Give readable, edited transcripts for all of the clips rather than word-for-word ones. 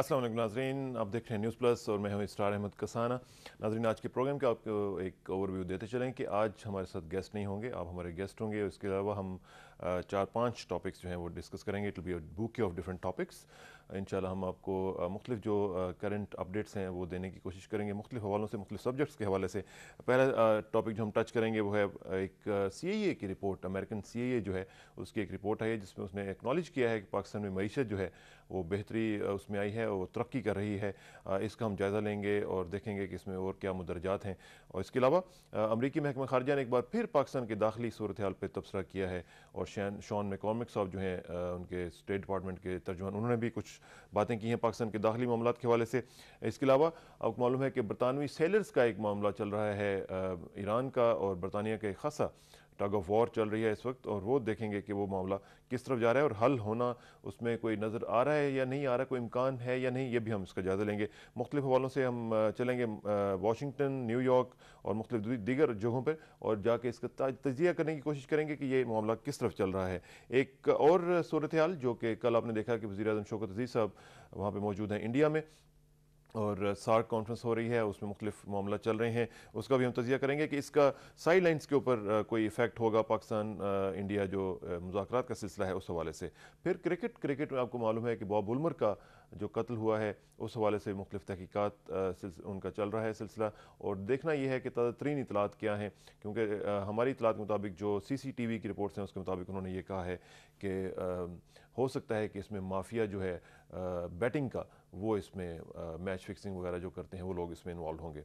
अस्सलाम वालेकुम नाज़रीन, आप देख रहे हैं न्यूज़ प्लस और मैं हूं इस्रार अहमद कसाना। नाज़रीन, आज के प्रोग्राम का आपको एक ओवरव्यू देते चलें कि आज हमारे साथ गेस्ट नहीं होंगे, आप हमारे गेस्ट होंगे। इसके अलावा हम 4-5 टॉपिक्स जो हैं वो डिस्कस करेंगे। It will be a bouquet of different topics. इंशाल्लाह हम आपको मुख्तलिफ जो करंट अपडेट्स हैं वो देने की कोशिश करेंगे, मुख्तलिफ हवालों से, मुख्तलिफ सब्जेक्ट्स के हवाले से। पहला टॉपिक जो हम टच करेंगे वो है एक CIA की रिपोर्ट। अमेरिकन CIA जो है उसकी एक रिपोर्ट है जिसमें उसने एक्नॉलेज किया है कि पाकिस्तान में मईशत जो है वो बेहतरी उसमें आई है, वो तरक्की कर रही है। इसका हम जायज़ा लेंगे और देखेंगे कि इसमें और क्या मुदरजात हैं। और इसके अलावा अमरीकी महकमा खारजा ने एक बार फिर पाकिस्तान की दाखिली सूरत हाल पर तबसरा किया है और शॉन मैककॉर्मिक साहब जो हैं उनके स्टेट डिपार्टमेंट के तर्जुमान, उन्होंने भी कुछ बातें की हैं पाकिस्तान के दाखिली मामलात के हवाले से। इसके अलावा आपको मालूम है कि बरतानवी सेलर्स का एक मामला चल रहा है, ईरान का और बरतानिया का एक खासा टग ऑफ वॉर चल रही है इस वक्त, और वो देखेंगे कि वो मामला किस तरफ जा रहा है और हल होना उसमें कोई नज़र आ रहा है या नहीं आ रहा है, कोई इम्कान है या नहीं, ये भी हम इसका जायज़ा लेंगे। मुख्तलिफ हवालों से हम चलेंगे वाशिंगटन, न्यूयॉर्क और मुख्तलिफ दीगर जगहों पर, और जाके इसका तजिया करने की कोशिश करेंगे कि ये मामला किस तरफ चल रहा है। एक और सूरत हाल जो कि कल आपने देखा कि वज़ीर आज़म शौकत अज़ीज़ साहब वहाँ पर मौजूद हैं इंडिया में, और सार्क कॉन्फ्रेंस हो रही है, उसमें मुख्तलिफ मामला चल रहे हैं, उसका भी हम तजिया करेंगे कि इसका साइड लाइन्स के ऊपर कोई इफेक्ट होगा पाकिस्तान इंडिया जो मुज़ाकरात का सिलसिला है उस हवाले से। फिर क्रिकेट में आपको मालूम है कि बॉब वुलमर का जो कत्ल हुआ है उस हवाले से मुख्तलिफ तहकीकात उनका चल रहा है सिलसिला, और देखना यह है कि ताज़ा तरीन इतलात क्या हैं, क्योंकि हमारी इतलात के मुताबिक जो CCTV की रिपोर्ट्स हैं उसके मुताबिक उन्होंने ये कहा है कि हो सकता है कि इसमें माफिया जो है बैटिंग का, वो इसमें मैच फिक्सिंग वगैरह जो करते हैं वो लोग इसमें इन्वॉल्व होंगे।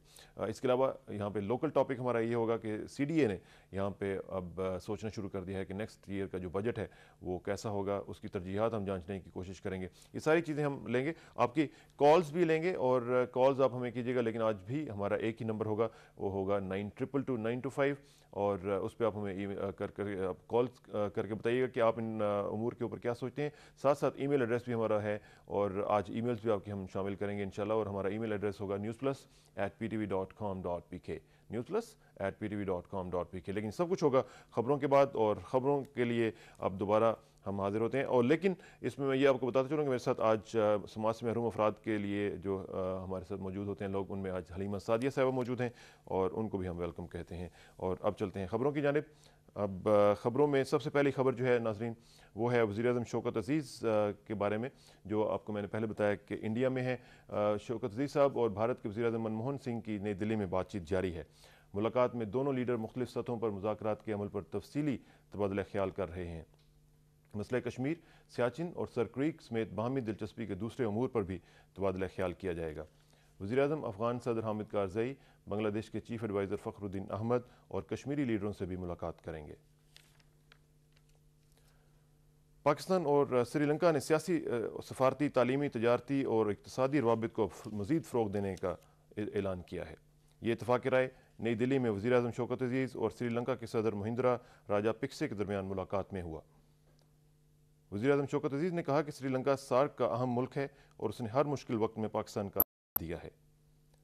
इसके अलावा यहाँ पे लोकल टॉपिक हमारा ये होगा कि CDA ने यहाँ पे अब सोचना शुरू कर दिया है कि नेक्स्ट ईयर का जो बजट है वो कैसा होगा, उसकी तरजीहात हम जांचने की कोशिश करेंगे। ये सारी चीज़ें हम लेंगे, आपकी कॉल्स भी लेंगे, और कॉल्स आप हमें कीजिएगा, लेकिन आज भी हमारा एक ही नंबर होगा, वो होगा 9222 और उस पर आप हमें कॉल करके बताइएगा कि आप इन उमूर के ऊपर क्या सोचते हैं। साथ साथ ईमेल एड्रेस भी हमारा है, और आज ईमेल्स भी आपकी हम शामिल करेंगे इंशाल्लाह, और हमारा ईमेल एड्रेस होगा newsplus@ptv.com.pk, newsplus@ptv.com.pk। लेकिन सब कुछ होगा खबरों के बाद, और खबरों के लिए अब दोबारा हम हाजिर होते हैं। और लेकिन इसमें मैं ये आपको बताता चलूँ कि मेरे साथ आज समाज से महरूम अफराद के लिए जो हमारे साथ मौजूद होते हैं लोग, उनमें आज हलीमा सादिया साहिबा मौजूद हैं, और उनको भी हम वेलकम कहते हैं। और अब चलते हैं खबरों की जानिब। अब ख़बरों में सबसे पहली खबर जो है नाज़रीन, वो है वज़ीर आज़म शौकत अज़ीज़ के बारे में, जो आपको मैंने पहले बताया कि इंडिया में है। शौकत अज़ीज़ साहब और भारत के वज़ीर आज़म मनमोहन सिंह की नई दिल्ली में बातचीत जारी है। मुलाकात में दोनों लीडर मुख्तलिफ सतहों पर मुज़ाकरात के अमल पर तफसीली तबादला ख्याल कर रहे हैं। मसला कश्मीर, सियाचिन और सर क्रीक समेत बाहमी दिलचस्पी के दूसरे अमूर पर भी तबादला ख्याल किया जाएगा। वज़ीर आज़म अफ़गान सदर हामिद कारज़ई, बांग्लादेश के चीफ एडवाइज़र फ़खरुद्दीन अहमद और कश्मीरी लीडरों से भी मुलाकात करेंगे। पाकिस्तान और श्रीलंका ने सियासी, सफारती, तालीमी, तजारती और इक़्तिसादी रवाबित को मज़ीद फ़रोग़ देने का ऐलान किया है। ये इत्तफ़ाक़ राय नई दिल्ली में वज़ीर आज़म शौकत अज़ीज़ और श्रीलंका के सदर महिंद्रा राजापिक्से के दरमियान मुलाकात में हुआ। वज़ीर आज़म शौकत अज़ीज़ ने कहा कि श्रीलंका सार्क का अहम मुल्क है और उसने हर मुश्किल वक्त में पाकिस्तान का दिया है।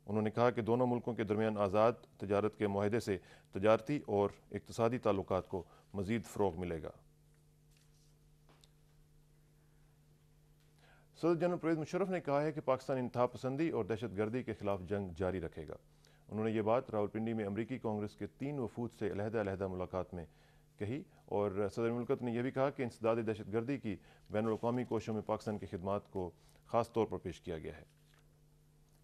उन्होंने कहा कि दोनों मुल्कों के दरमियान आज़ाद तजारत के मुआहदे से तजारती और इक़्तिसादी ताल्लुकात को मज़ीद फ़रोग़ मिलेगा। सदर जनरल परवेज़ मुशर्रफ ने कहा है कि पाकिस्तान इंतहा पसंदी और दहशत गर्दी के खिलाफ जंग जारी रखेगा। उन्होंने ये बात रावलपिंडी में अमरीकी कांग्रेस के 3 वफूद से अलहदा मुलाकात में कही, और सदर मुल्कत ने यह भी कहा कि इंसदाद दहशत गर्दी की बैनुल-अक़वामी कोशिशों में पाकिस्तान की खिदमात को ख़ास तौर पर पेश किया गया है,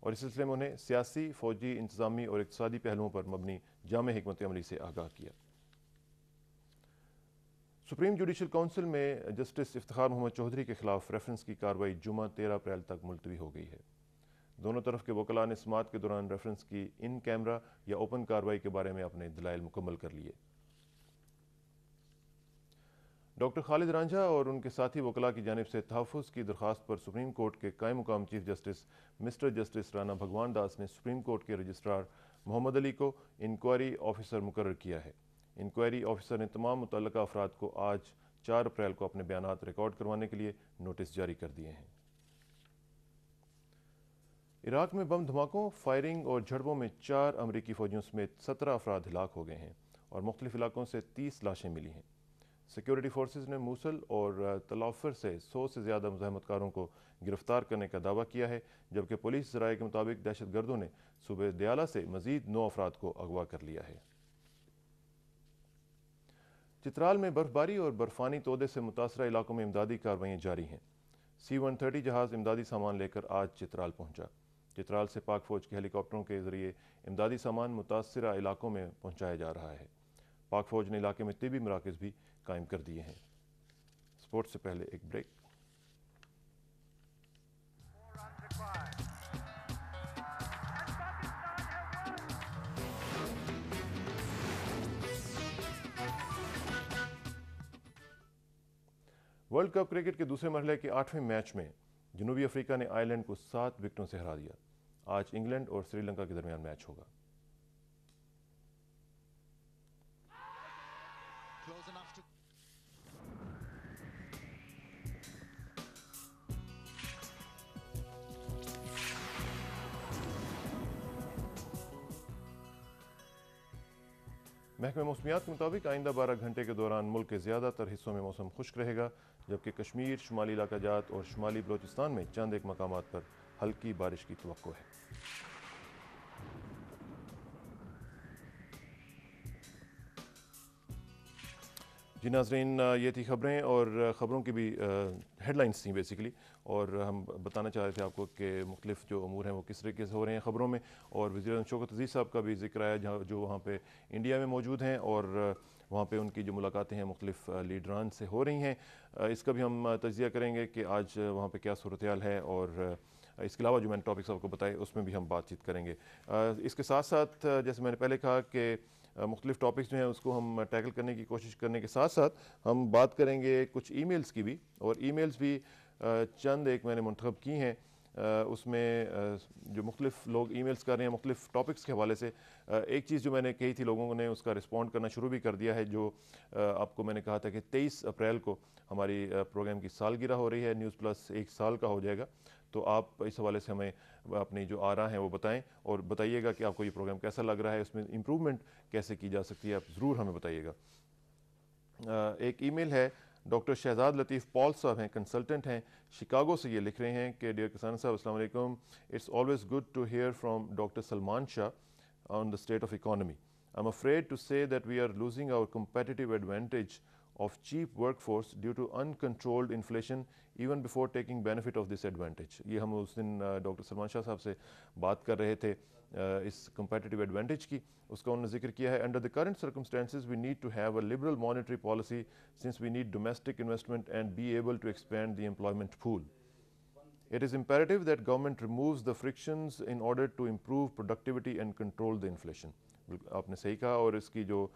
और इस सिलसिले में उन्हें सियासी, फ़ौजी, इंतज़ामी और इक़्तिसादी पहलुओं पर मबनी जामे हिकमत अमली से आगाह किया। सुप्रीम जुडिशल काउंसिल में जस्टिस इफ्तिखार मोहम्मद चौधरी के खिलाफ रेफरेंस की कार्रवाई जुमा 13 अप्रैल तक मुलतवी हो गई है। दोनों तरफ के वकला ने समाअत के दौरान रेफरेंस की इन कैमरा या ओपन कार्रवाई के बारे में अपने दलाइल मुकम्मल कर लिए। डॉक्टर खालिद रांझा और उनके साथी वकला की जानिब से तहफ़्फ़ुज़ की दरख्वास्त पर सुप्रीम कोर्ट के कायम मुकाम chief justice mister justice Rana भगवान दास ने सुप्रीम कोर्ट के रजिस्ट्रार मोहम्मद अली को इंक्वायरी ऑफिसर मुकर्रर किया है। इंक्वायरी ऑफिसर ने तमाम मुतल्लका अफराद को आज 4 अप्रैल को अपने बयानात रिकॉर्ड करवाने के लिए नोटिस जारी कर दिए हैं। इराक में बम धमाकों, फायरिंग और झड़पों में 4 अमरीकी फ़ौजियों समेत 17 अफराद हिलाक हो गए हैं और मुख्तलिफ इलाकों से 30 लाशें मिली हैं। سیکیورٹی فورسز نے موصل اور تلافر سے 100 سے زیادہ مزاحمت کاروں کو گرفتار کرنے کا دعویٰ کیا ہے، جبکہ پولیس ذرائع کے مطابق دہشت گردوں نے صوبہ دیالہ سے مزید 9 افراد کو اغوا کر لیا ہے۔ چترال میں برف باری اور برفانی تودے سے متاثرہ علاقوں میں امدادی کارروائیاں جاری ہیں۔ C-130 جہاز امدادی سامان لے کر آج چترال پہنچا۔ چترال سے پاک فوج کے ہیلی کاپٹروں کے ذریعے امدادی سامان متاثرہ علاقوں میں پہنچایا جا رہا ہے۔ پاک فوج نے علاقے میں طبی مراکز بھی قائم کر دیے ہیں۔ سپورٹ سے پہلے ایک بریک۔ ورلڈ کپ کرکٹ کے دوسرے مرحلے کے 8ویں میچ میں جنوبی افریقہ نے آئی لینڈ کو 7 وکٹوں سے ہرا دیا۔ آج انگلینڈ اور سری لنکا کے درمیان میچ ہوگا۔ محکمہ موسمیات کے مطابق آئندہ 12 گھنٹے کے دوران ملک کے زیادہ تر حصوں میں موسم خشک رہے گا، جبکہ کشمیر، شمالی علاقہ جات اور شمالی بلوچستان میں چند ایک مقامات پر ہلکی بارش کی توقع ہے۔ جی ناظرین، یہ تھی خبریں اور خبروں کی بھی ہیڈ لائنز تھیں بیسیکلی، اور ہم بتانا چاہ رہے تھے آپ کو کہ مختلف جو امور ہیں وہ کس طریقے سے ہو رہے ہیں خبروں میں، اور وزیر اعظم شوکت عزیز صاحب کا بھی ذکر آیا جو وہاں پہ انڈیا میں موجود ہیں، اور وہاں پہ ان کی جو ملاقاتیں ہیں مختلف لیڈران سے ہو رہی ہیں۔ اس کا بھی ہم تجزیہ کریں گے کہ آج وہاں پہ کیا صورتحال ہے، اور اس کے علاوہ جو میں نے ٹاپکس آپ کو بتائے اس میں بھی ہم بات چیت کریں گے۔ اس کے ساتھ ساتھ جیسے میں نے پہلے کہا کہ مختلف ٹاپکس جو ہیں اس کو ہم ٹیکل کرنے کی کوشش کرنے کے ساتھ ساتھ ہم بات کریں گے کچھ ای میلز کی بھی، اور ای میلز بھی چند ایک میں نے منتخب کی ہیں۔ اس میں جو مختلف لوگ ای میلز کر رہے ہیں مختلف ٹاپکس کے حوالے سے، ایک چیز جو میں نے کہی تھی لوگوں نے اس کا رسپونڈ کرنا شروع بھی کر دیا ہے، جو آپ کو میں نے کہا تھا کہ 23 اپریل کو ہماری پروگرام کی سالگرہ ہو رہی ہے، نیوز پلس 1 سال کا ہو جائے گا، تو آپ اس حوالے سے ہمیں اپنی جو آراء ہیں وہ بتائیں، اور بتائیے گا کہ آپ کو یہ پروگرام کیسا لگ رہا ہے، اس میں امپرومنٹ کیسے کی جا سکتی ہے، آپ ضرور ہمیں بتائیے گا۔ ایک ای میل ہے، ڈاکٹر شہزاد لطیف پال صاحب ہیں، کنسلٹنٹ ہیں، شکاگو سے یہ لکھ رہے ہیں کہ ڈیئر کسان صاحب السلام علیکم، it's always good to hear from doctor Salman Shah on the state of economy. I'm afraid to say that we are losing our competitive advantage of cheap workforce due to uncontrolled inflation even before taking benefit of this advantage. یہ ہم اس دن doctor Salman شاہ صاحب سے بات کر رہے تھے اس competitive advantage کی، اس کا انہوں نے ذکر کیا ہے۔ Under the current circumstances we need to have a liberal monetary policy since we need domestic investment and be able to expand the employment pool. It is imperative that government removes the frictions in order to improve productivity and control the inflation. آپ نے صحیح کہا، اور اس کی جو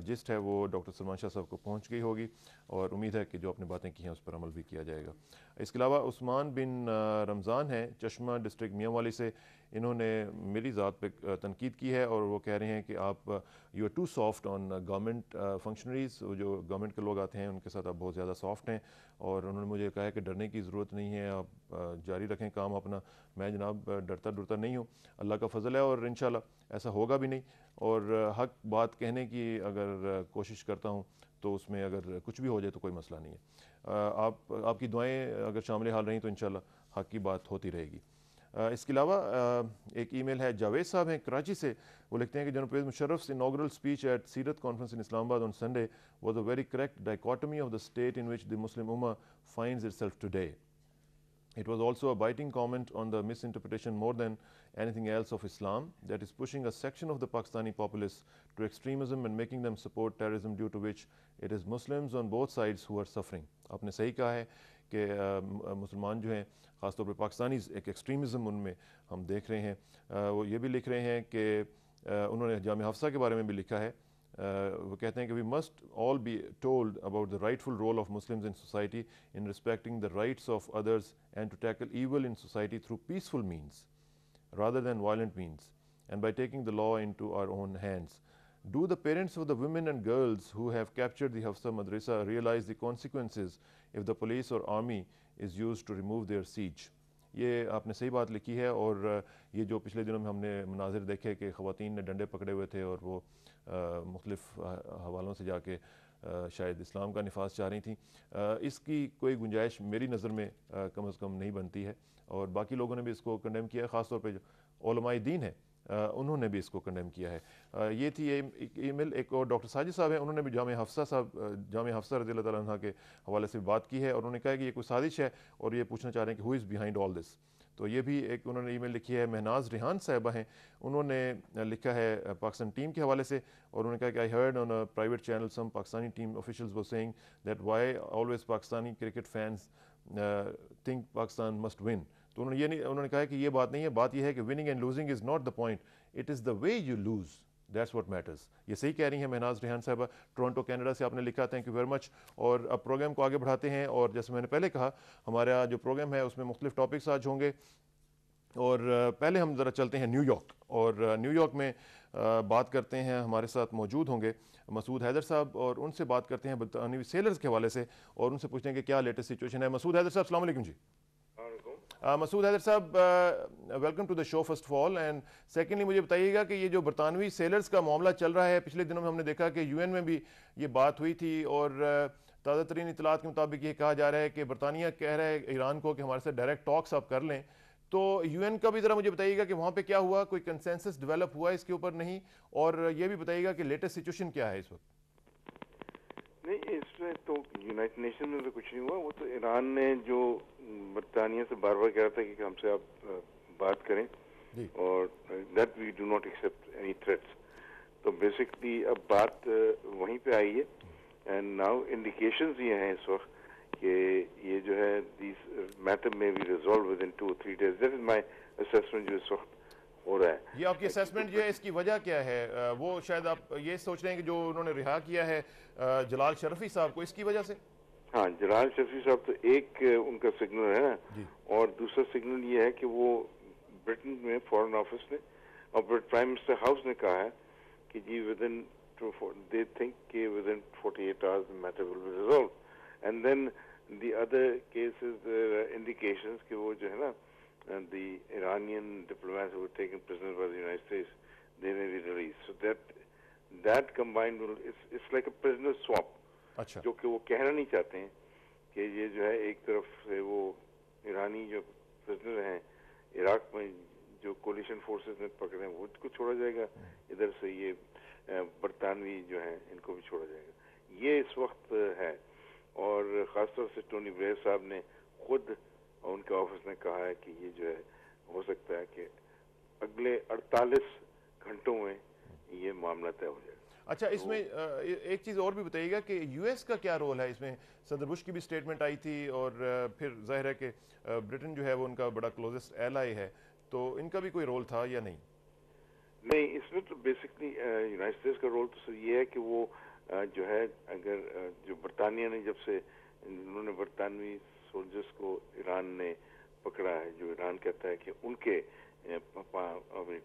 just ہے وہ doctor Salman شاہ صاحب کو پہنچ گئی ہوگی، اور امید ہے کہ جو آپ نے باتیں کی ہیں اس پر عمل بھی کیا جائے گا۔ اس کے علاوہ عثمان بن رمضان ہیں چشمہ ڈسٹرکٹ میاں والی سے، انہوں نے میری ذات پہ تنقید کی ہے، اور وہ کہہ رہے ہیں کہ آپ you are too soft on government functionaries, جو گورنمنٹ کے لوگ آتے ہیں ان کے ساتھ آپ بہت زیادہ سافٹ ہیں، اور انہوں نے مجھے کہا ہے کہ ڈرنے کی ضرورت نہیں ہے، آپ جاری رکھیں کام اپنا۔ میں جناب ڈرتا نہیں ہوں، اللہ کا فضل ہے، اور انشاءاللہ ایسا ہوگا بھی نہیں، اور حق بات کہنے کی اگر کوشش کرتا ہوں تو اس میں اگر کچھ بھی ہو جائے تو کوئی مسئلہ نہیں ہے۔ آپ کی دعائیں اگر شامل حال رہیں تو انشاءاللہ حق کی بات ہوتی رہے گی۔ اس کے علاوہ ایک ای میل ہے، جاوید صاحب ہیں کراچی سے، وہ لکھتے ہیں کہ جناب پرویز مشرف's inaugural speech at سیرت conference in Islam Abad on Sunday was a very correct dichotomy of the state in which the Muslim Ummah finds itself today. It was also a biting comment on the misinterpretation more than anything else of Islam that is pushing a section of the Pakistani populace to extremism and making them support terrorism, due to which it is Muslims on both sides who are suffering. آپ نے صحیح کہا ہے کہ مسلمان جو ہیں خاص طور پہ پاکستانیز ایک ایکسٹریمزم ان میں ہم دیکھ رہے ہیں۔ وہ یہ بھی لکھ رہے ہیں کہ انہوں نے جامعہ حفصہ کے بارے میں بھی لکھا ہے، وہ کہتے ہیں کہ we must all be told about the rightful role of Muslims in society in respecting the rights of others and to tackle evil in society through peaceful means rather than violent means and by taking the law into our own hands. Do the parents of the women and girls who have captured the Hafsa Madrasa realize the consequences if the police or army is used to remove their siege? یہ آپ نے صحیح بات لکھی ہے، اور یہ جو پچھلے دنوں میں ہم نے مناظر دیکھے کہ خواتین نے ڈنڈے پکڑے ہوئے تھے اور وہ مختلف حوالوں سے جا کے شاید اسلام کا نفاذ چاہ رہی تھیں. اس کی کوئی گنجائش میری نظر میں کم از کم نہیں بنتی ہے, اور باقی لوگوں نے بھی اس کو کنڈیم کیا ہے, خاص طور پہ جو علماء دین ہیں انہوں نے بھی اس کو کنڈیم کیا ہے. یہ تھی ای میل. ایک اور ڈاکٹر ساجد صاحب ہیں, انہوں نے بھی جامعہ حفصہ رضی اللہ تعالیٰ عنہ کے حوالے سے بات کی ہے, اور انہوں نے کہا کہ یہ کوئی سازش ہے, اور یہ پوچھنا چاہ رہے ہیں کہ ہو از بیہائنڈ آل دس. تو یہ بھی ایک انہوں نے ای میل لکھی ہے. مہناز ریحان صاحبہ ہیں, انہوں نے لکھا ہے پاکستان ٹیم کے حوالے سے, اور انہوں نے کہا کہ I heard on a private channel some Pakistani team officials were saying that why always Pakistani cricket fans think Pakistan must win. تو انہوں نے کہا کہ یہ بات نہیں ہے, بات یہ ہے کہ winning and losing is not the point, it is the way you lose, that's what matters. یہ صحیح کہہ رہی ہیں مہناز ریحان صاحبہ, ٹورنٹو کینیڈا سے آپ نے لکھا. تھینک یو ویری مچ. اور اب پروگرام کو آگے بڑھاتے ہیں, اور جیسے میں نے پہلے کہا ہمارا جو پروگرام ہے اس میں مختلف ٹاپکس آج ہوں گے, اور پہلے ہم ذرا چلتے ہیں نیو یارک, اور نیو یارک میں بات کرتے ہیں. ہمارے ساتھ موجود ہوں گے مسعود حیدر صاحب, اور ان سے بات کرتے ہیں برطانوی سیلرز کے حوالے سے, اور ان سے پوچھتے ہیں کہ کیا لیٹسٹ سچویشن ہے. مسعود حیدر صاحب السلام علیکم. جی مسعود حیدر صاحب, welcome to the show first of all, and secondly مجھے بتائیے گا کہ یہ جو برطانوی سیلرز کا معاملہ چل رہا ہے, پچھلے دنوں میں ہم نے دیکھا کہ یو این میں بھی یہ بات ہوئی تھی, اور تازہ ترین اطلاعات کے مطابق یہ کہا جا رہا ہے کہ برطانیہ کہہ رہا ہے ایران کو کہ ہمارے ساتھ ڈائریکٹ ٹاکس آپ کر لیں. تو یو این کا بھی ذرا مجھے بتائیے گا کہ وہاں پہ کیا ہوا, کوئی کنسنسس ڈیولپ ہوا اس کے اوپر نہیں, اور یہ بھی بتائیے گا کہ لیٹسٹ سچویشن کیا ہے اس وقت. نہیں, اس میں تو یونائٹڈ نیشن میں تو کچھ نہیں ہوا. وہ تو ایران نے جو برطانیہ سے بار بار کہا تھا کہ ہم سے آپ بات کریں, اور that we do not accept any threats. تو بیسکلی اب بات وہیں پہ آئی ہے, اینڈ ناؤ انڈیکیشنز یہ ہیں اس وقت کہ یہ جو ہے this matter may be resolve with in 2 or 3 days. That is my assessment جو اس وقت ہو رہا ہے. یہ آپ کی اسیسمنٹ جو ہے اس کی وجہ کیا ہے؟ وہ شاید آپ یہ سوچ رہے ہیں کہ جو انہوں نے رہا کیا ہے جلال شرفی صاحب کو, اس کی وجہ سے؟ ہاں, جلال شرفی صاحب تو ایک ان کا سگنل ہے نا, اور دوسرا سگنل یہ ہے کہ وہ برٹن میں فارن آفس نے اور پرائم منسٹر ہاؤس نے کہا ہے کہ جی ودن they think کہ within 48 hours the matter will be resolved. And then the other cases, there are indications کہ وہ جو ہے نا the Iranian diplomats who were taken prisoners by the United States, they may be released. So that combined will, it's like a prisoner swap. اچھا, جو کہ وہ کہنا نہیں چاہتے ہیں کہ یہ جو ہے ایک طرف سے وہ ایرانی جو پرزنر ہیں عراق میں جو کولیشن فورسز نے پکڑے ہیں وہ کو چھوڑا جائے گا, ادھر سے یہ برطانوی جو ہیں ان کو بھی چھوڑا جائے گا. یہ اس وقت ہے, اور خاص طور سے ٹونی بلیئر صاحب نے خود اور ان کے آفس نے کہا ہے کہ یہ جو ہے ہو سکتا ہے کہ اگلے 48 گھنٹوں میں یہ معاملہ طے ہو جائے. اچھا, اس میں ایک چیز اور بھی بتائیے گا کہ یو ایس کا کیا رول ہے اس میں؟ صدر بش کی بھی سٹیٹمنٹ آئی تھی, اور پھر ظاہر ہے کہ برٹن جو ہے وہ ان کا بڑا کلوزسٹ ایلائی ہے, تو ان کا بھی کوئی رول تھا یا نہیں؟ نہیں, اس میں تو بیسکلی یونائٹڈ اسٹیٹس کا رول تو یہ ہے کہ وہ جو ہے اگر جو برطانیہ نے جب سے انہوں نے برطانوی سولجرز کو ایران نے پکڑا ہے, جو ایران کہتا ہے کہ ان کے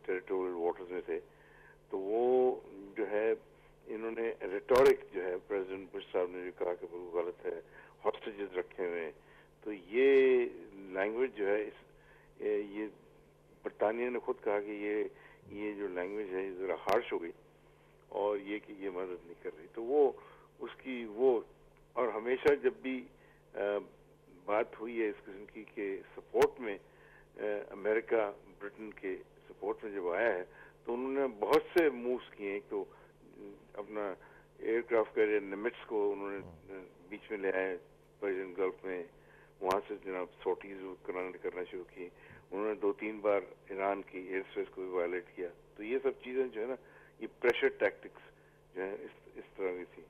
ٹیریٹوریل واٹرز میں تھے, تو وہ جو ہے انہوں نے ریٹورک جو ہے پریزیڈنٹ بش صاحب نے جو کہا کہ وہ غلط ہے, ہاسٹیجز رکھے ہوئے ہیں, تو یہ لینگویج جو ہے یہ برطانیہ نے خود کہا کہ یہ جو لینگویج ہے ذرا ہارش ہو گئی, اور یہ کہ یہ مدد نہیں کر رہی. تو وہ اس کی وہ, اور ہمیشہ جب بھی بات ہوئی ہے اس قسم کی کہ سپورٹ میں امریکہ برٹن کے سپورٹ میں جب آیا ہے تو انہوں نے بہت سے مووز کیے. ایک تو اپنا ایئر کرافٹ کیریئر نمٹس کو انہوں نے بیچ میں لے آئے پرشین گلف میں, وہاں سے جناب سوٹیز کرنا شروع کی. انہوں نے 2-3 بار ایران کی ایئر اسپیس کو بھی وائلیٹ کیا. تو یہ سب چیزیں جو ہے نا, یہ پریشر ٹیکٹکس جو ہیں اس طرح کی تھی.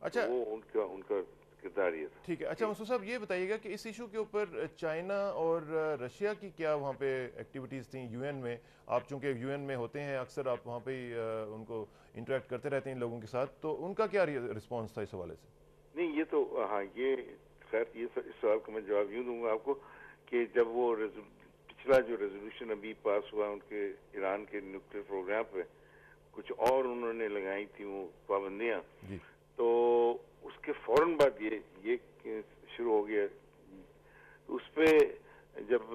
اچھا, وہ ان کا کردار یہ تھا. ٹھیک ہے. اچھا مسعود صاحب, یہ بتائیے گا کہ اس ایشو کے اوپر چائنا اور رشیا کی کیا وہاں پہ ایکٹیویٹیز تھیں یو این میں؟ آپ چونکہ یو این میں ہوتے ہیں اکثر, آپ وہاں پہ ان کو انٹریکٹ کرتے رہتے ہیں لوگوں کے ساتھ, تو ان کا کیا رسپانس تھا اس حوالے سے؟ نہیں, یہ تو ہاں, یہ خیر یہ اس سوال کا میں جواب یوں دوں گا آپ کو کہ جب وہ پچھلا جو ریزولوشن ابھی پاس ہوا ان کے ایران کے نیوکلیئر پروگرام پہ, کچھ اور انہوں نے لگائی تھیں وہ پابندیاں, تو اس کے فوراً بعد یہ شروع ہو گیا. اس پہ جب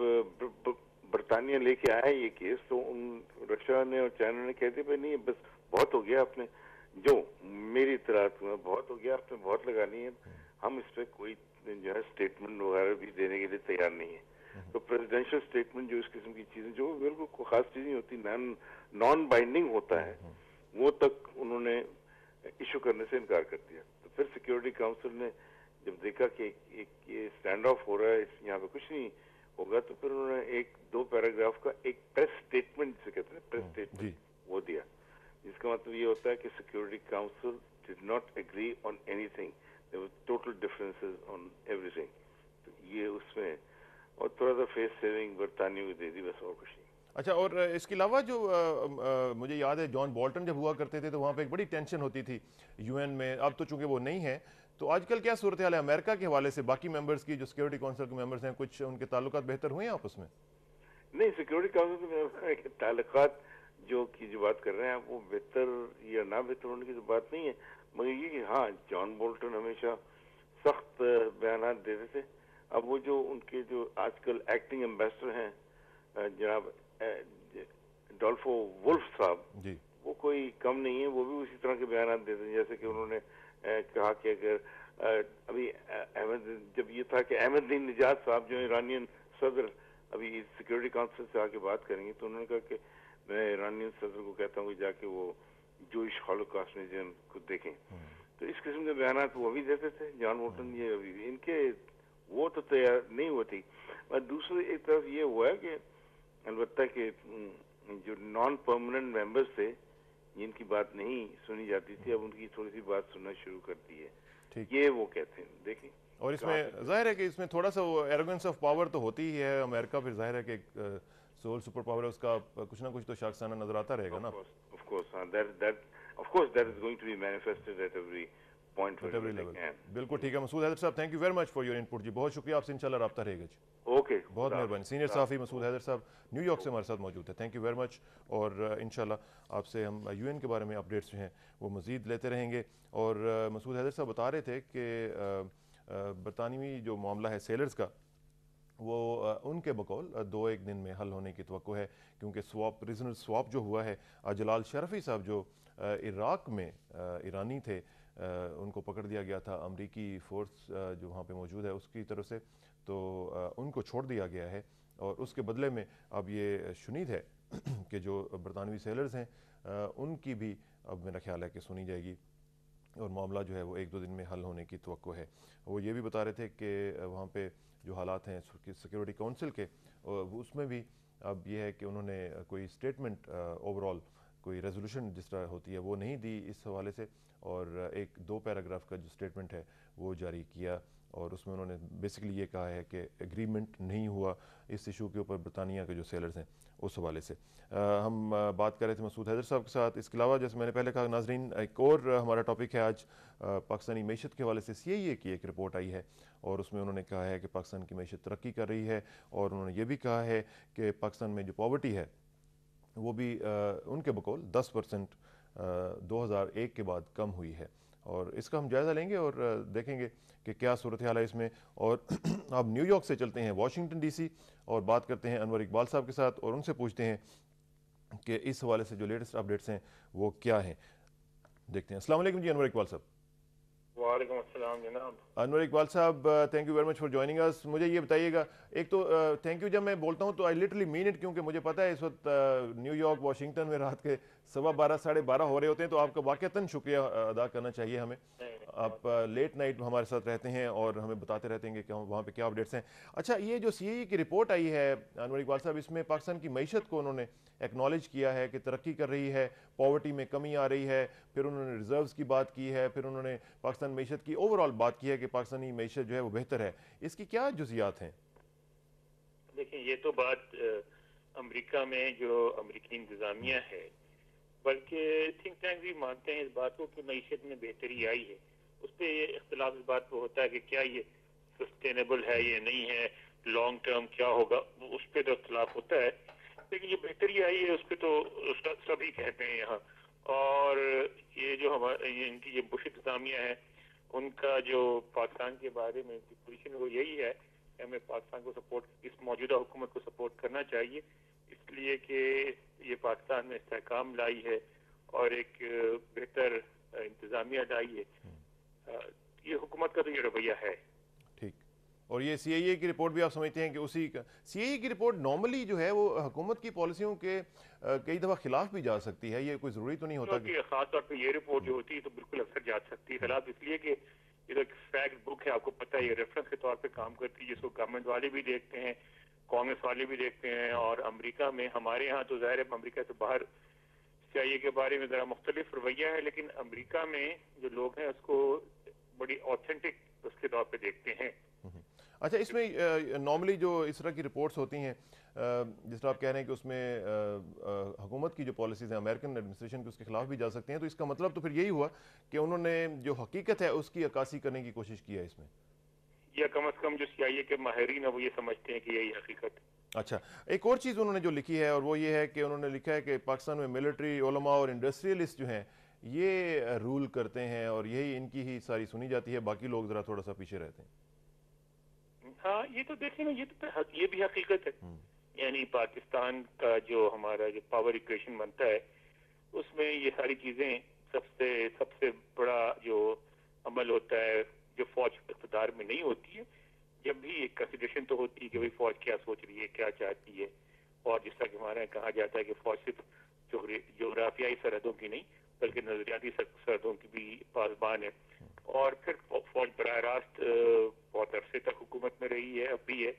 برطانیہ لے کے آیا یہ کیس, تو رشیا نے اور چائنا نے کہتے بھائی نہیں بس بہت ہو گیا, آپ نے جو میری اطلاعات میں بہت ہو گیا، آپ نے بہت لگانی ہے، ہم اس پہ کوئی جو ہے اسٹیٹمنٹ وغیرہ بھی دینے کے لیے تیار نہیں ہے. تو پریزیڈینشل اسٹیٹمنٹ جو اس قسم کی چیزیں جو بالکل کوئی خاص چیز نہیں ہوتی، نان بائنڈنگ ہوتا ہے، وہ تک انہوں نے ایشو کرنے سے انکار کر دیا. تو پھر سیکیورٹی کاؤنسل نے جب دیکھا کہ یہ اسٹینڈ آف ہو رہا ہے، یہاں پہ کچھ نہیں ہوگا، تو پھر انہوں نے ایک 2 پیراگراف کا ایک پریس اسٹیٹمنٹ جسے کہتے ہیں پریس جی. اسٹیٹمنٹ وہ دیا، جس کا مطلب یہ ہوتا ہے کہ security council did not agree on anything, there were total differences on everything. تو یہ اس میں اور تھوڑا سا فیس سیونگ برطانیہ کو دے دی، بس اور کچھ نہیں. اچھا، اور اس کے علاوہ جو مجھے یاد ہے جان بولٹن جب ہوا کرتے تھے تو وہاں پہ ایک بڑی ٹینشن ہوتی تھی یو این میں. اب تو چونکہ وہ نہیں ہے، تو آج کل کیا صورتحال ہے امریکہ کے حوالے سے؟ باقی ممبرز کی جو سیکیورٹی کونسل کے ممبرز ہیں، کچھ ان کے تعلقات بہتر ہوئے ہیں آپس میں؟ نہیں، سیکیورٹی کاؤنسل میں تعلقات جو بات کر رہے ہیں آپ، وہ بہتر یا نہ بہتر ہونے کی تو بات نہیں ہے، مگر یہ کہ ہاں جان بولٹن ہمیشہ سخت بیانات دیتے تھے. اب وہ جو ان کے جو آج کل ایکٹنگ ایمبیسڈر ہیں جناب ڈولفو ولف صاحب، جی. وہ کوئی کم نہیں ہے، وہ بھی اسی طرح کے بیانات دیتے ہیں. جیسے کہ انہوں نے کہا کہ اگر ابھی جب یہ تھا کہ احمد دین نژاد صاحب جو ایرانین صدر ابھی سیکیورٹی کاؤنسل سے آ کے بات کریں گے، تو انہوں نے کہا کہ میں ایرانین صدر کو کہتا ہوں کہ جا کے وہ جوئش ہولوکاسٹ میوزیم کو دیکھیں. تو اس قسم کے بیانات وہ بھی دیتے تھے جان بولٹن. یہ ابھی ان کے وہ تو تیار نہیں ہوتی. اور دوسری ایک طرف یہ ہوا ہے کہ البتہ کہ جو نان پرماننٹ ممبرز تھے جن کی بات نہیں سنی جاتی تھی، اب ان کی تھوڑی سی بات سننا شروع کر دی ہے. یہ وہ کہتے ہیں دیکھیں. اور اس میں ظاہر ہے کہ اس میں تھوڑا سا وہ ایروگنس آف پاور تو ہوتی ہی ہے. امریکہ پھر ظاہر ہے کہ ایک سول سپر پاور ہے، اس کا کچھ نہ کچھ تو شاخسانہ نظر آتا رہے گا نا. Of course that is going to be manifested at every point where they can. بالکل ٹھیک ہے مسعود حیدر صاحب، thank you very much for your input جی. بہت شکریہ، آپ سے انشاءاللہ رابطہ رہے گا جی. اوکے، بہت مہربانی. سینئر صحافی مسعود حیدر صاحب نیو یارک سے ہمارے ساتھ موجود ہے. تھینک یو ویری مچ. اور انشاءاللہ آپ سے ہم یو این کے بارے میں اپڈیٹس جو ہیں وہ مزید لیتے رہیں گے. اور مسعود حیدر صاحب بتا رہے تھے کہ برطانوی جو معاملہ ہے سیلرز کا، وہ ان کے بقول 2-1 دن میں حل ہونے کی توقع ہے، کیونکہ پریزنر سواپ جو ہوا ہے، جلال شرفی صاحب جو عراق میں ایرانی تھے، ان کو پکڑ دیا گیا تھا امریکی فورس جو وہاں پہ موجود ہے اس کی طرف سے، تو ان کو چھوڑ دیا گیا ہے. اور اس کے بدلے میں اب یہ شنید ہے کہ جو برطانوی سیلرز ہیں ان کی بھی اب میرا خیال ہے کہ سنی جائے گی، اور معاملہ جو ہے وہ 1-2 دن میں حل ہونے کی توقع ہے. وہ یہ بھی بتا رہے تھے کہ وہاں پہ جو حالات ہیں سیکیورٹی کونسل کے، اس میں بھی اب یہ ہے کہ انہوں نے کوئی اسٹیٹمنٹ اوورال کوئی ریزولوشن جس طرح ہوتی ہے وہ نہیں دی اس حوالے سے، اور 1-2 پیراگراف کا جو اسٹیٹمنٹ ہے وہ جاری کیا. اور اس میں انہوں نے بیسیکلی یہ کہا ہے کہ ایگریمنٹ نہیں ہوا اس ایشو کے اوپر برطانیہ کے جو سیلرز ہیں اس حوالے سے. ہم بات کر رہے تھے مسعود حیدر صاحب کے ساتھ. اس کے علاوہ جیسے میں نے پہلے کہا ناظرین، ایک اور ہمارا ٹاپک ہے آج پاکستانی معیشت کے حوالے سے. سی آئی اے کی ایک رپورٹ آئی ہے اور اس میں انہوں نے کہا ہے کہ پاکستان کی معیشت ترقی کر رہی ہے، اور انہوں نے یہ بھی کہا ہے کہ پاکستان میں جو پاورٹی ہے وہ بھی ان کے بقول 10% 2001 کے بعد کم ہوئی ہے. اور اس کا ہم جائزہ لیں گے اور دیکھیں گے کہ کیا صورتحال ہے اس میں. اور اب نیو یارک سے چلتے ہیں واشنگٹن ڈی سی اور بات کرتے ہیں انور اقبال صاحب کے ساتھ، اور ان سے پوچھتے ہیں کہ اس حوالے سے جو لیٹسٹ اپڈیٹس ہیں وہ کیا ہیں. دیکھتے ہیں. السلام علیکم جی انور اقبال صاحب. وعلیکم السلام جناب. انور اقبال صاحب، thank you very much for joining اس. مجھے یہ بتائیے گا، ایک تو تھینک یو جب میں بولتا ہوں تو آئی لٹرلی مین اٹ، کیونکہ مجھے پتہ ہے اس وقت نیو یارک واشنگٹن میں رات کے 12:15 12:30 ہو رہے ہوتے ہیں، تو آپ کا واقعتاً شکریہ ادا کرنا چاہیے ہمیں. آپ لیٹ نائٹ ہمارے ساتھ رہتے ہیں اور ہمیں بتاتے رہتے ہیں کہ وہاں پہ کیا اپڈیٹس ہیں. اچھا، یہ جو سی اے کی رپورٹ آئی ہے انور اقبال صاحب، اس میں پاکستان کی معیشت کو انہوں نے ایکنالج کیا ہے کہ ترقی کر رہی ہے، پاورٹی میں کمی آ رہی ہے، پھر انہوں نے ریزروز کی بات کی ہے، پھر انہوں نے پاکستان معیشت کی اوور آل بات کی ہے کہ پاکستانی معیشت جو ہے وہ بہتر ہے. اس کی کیا جزیات ہیں؟ دیکھیں، یہ تو بات امریکہ میں جو امریکی انتظامیہ ہے، بلکہ تھنک ٹینک بھی مانتے ہیں اس بات کو کہ معیشت میں بہتری آئی ہے. اس پہ یہ اختلاف اس بات پہ ہوتا ہے کہ کیا یہ سسٹینیبل ہے یہ نہیں ہے، لانگ ٹرم کیا ہوگا، اس پہ تو اختلاف ہوتا ہے. لیکن یہ بہتری آئی ہے اس پہ تو سبھی کہتے ہیں یہاں. اور یہ جو ہمارے ان کی یہ بش انتظامیہ ہے، ان کا جو پاکستان کے بارے میں پوزیشن وہ یہی ہے کہ ہمیں پاکستان کو سپورٹ، اس موجودہ حکومت کو سپورٹ کرنا چاہیے، اس لیے کہ یہ پاکستان میں استحکام لائی ہے اور ایک بہتر इंतजामिया लाई है। ये हुकूमत का तो ये रवैया है। ठीक। और ये सीआईए की रिपोर्ट भी आप समझते हैं कि उसी का, सीआईए की रिपोर्ट नॉर्मली जो है वो हुकूमत की पॉलिसियों के कई दफ़ा खिलाफ भी जा सकती है, ये कोई ज़रूरी तो नहीं होता कि खास तौर पे ये रिपोर्ट जो होती है तो बिल्कुल अक्सर जा सकती है खिलाफ, इसलिए कि ये तो एक फैक्ट बुक है, आपको पता है, ये रेफरेंस के तौर पे काम करती है, जिसको गवर्नमेंट वाले भी देखते हैं, कांग्रेस वाले भी देखते हैं। और अमेरिका में, हमारे यहाँ तो ज़ाहिर है अमेरिका से बाहर सीआईए के बारे में ज़रा मुख्तलिफ रवैया है, लेकिन अमेरिका में जो लोग हैं उसको बड़ी ऑथेंटिक उसके तौर पे देखते हैं। अच्छा, इसमें नॉर्मली जो इस तरह की रिपोर्ट्स होती हैं, जिस तरह आप कह रहे हैं कि उसमें हुकूमत की जो पॉलिसीज़ हैं अमेरिकन एडमिनिस्ट्रेशन की, उसके खिलाफ भी जा सकती हैं, तो इसका मतलब तो फिर यही हुआ कि उन्होंने जो हकीकत है उसकी अक्कासी करने की कोशिश की है इसमें, या कम से कम जो सीआईए के माहिरीन है वो ये समझते हैं कि यही हकीकत है। अच्छा, एक और चीज़ उन्होंने जो लिखी है और वो ये है कि उन्होंने लिखा है कि पाकिस्तान में मिलिट्री, उलमा और इंडस्ट्रियलिस्ट जो हैं ये रूल करते हैं और यही इनकी ही सारी सुनी जाती है, बाकी लोग ज़रा थोड़ा सा पीछे रहते हैं। हाँ, ये तो देखिए ना, ये भी हकीकत है। यानी पाकिस्तान का जो हमारा जो पावर इक्वेशन बनता है उसमें ये सारी चीजें, सबसे बड़ा जो अमल होता है जो फौज इक़्तिदार में नहीं होती है, जब भी एक कंसिडरेशन तो होती है कि भाई फौज क्या सोच रही है, क्या चाहती है। और जिस तरह हमारे यहाँ कहा जाता है कि फौज सिर्फ जोग्राफियाई सरहदों की नहीं बल्कि नजरियाती सरहदों की भी पासबान है। और फिर फौज बराह रास्त बहुत अरसे तक हुकूमत में रही है, अब भी है।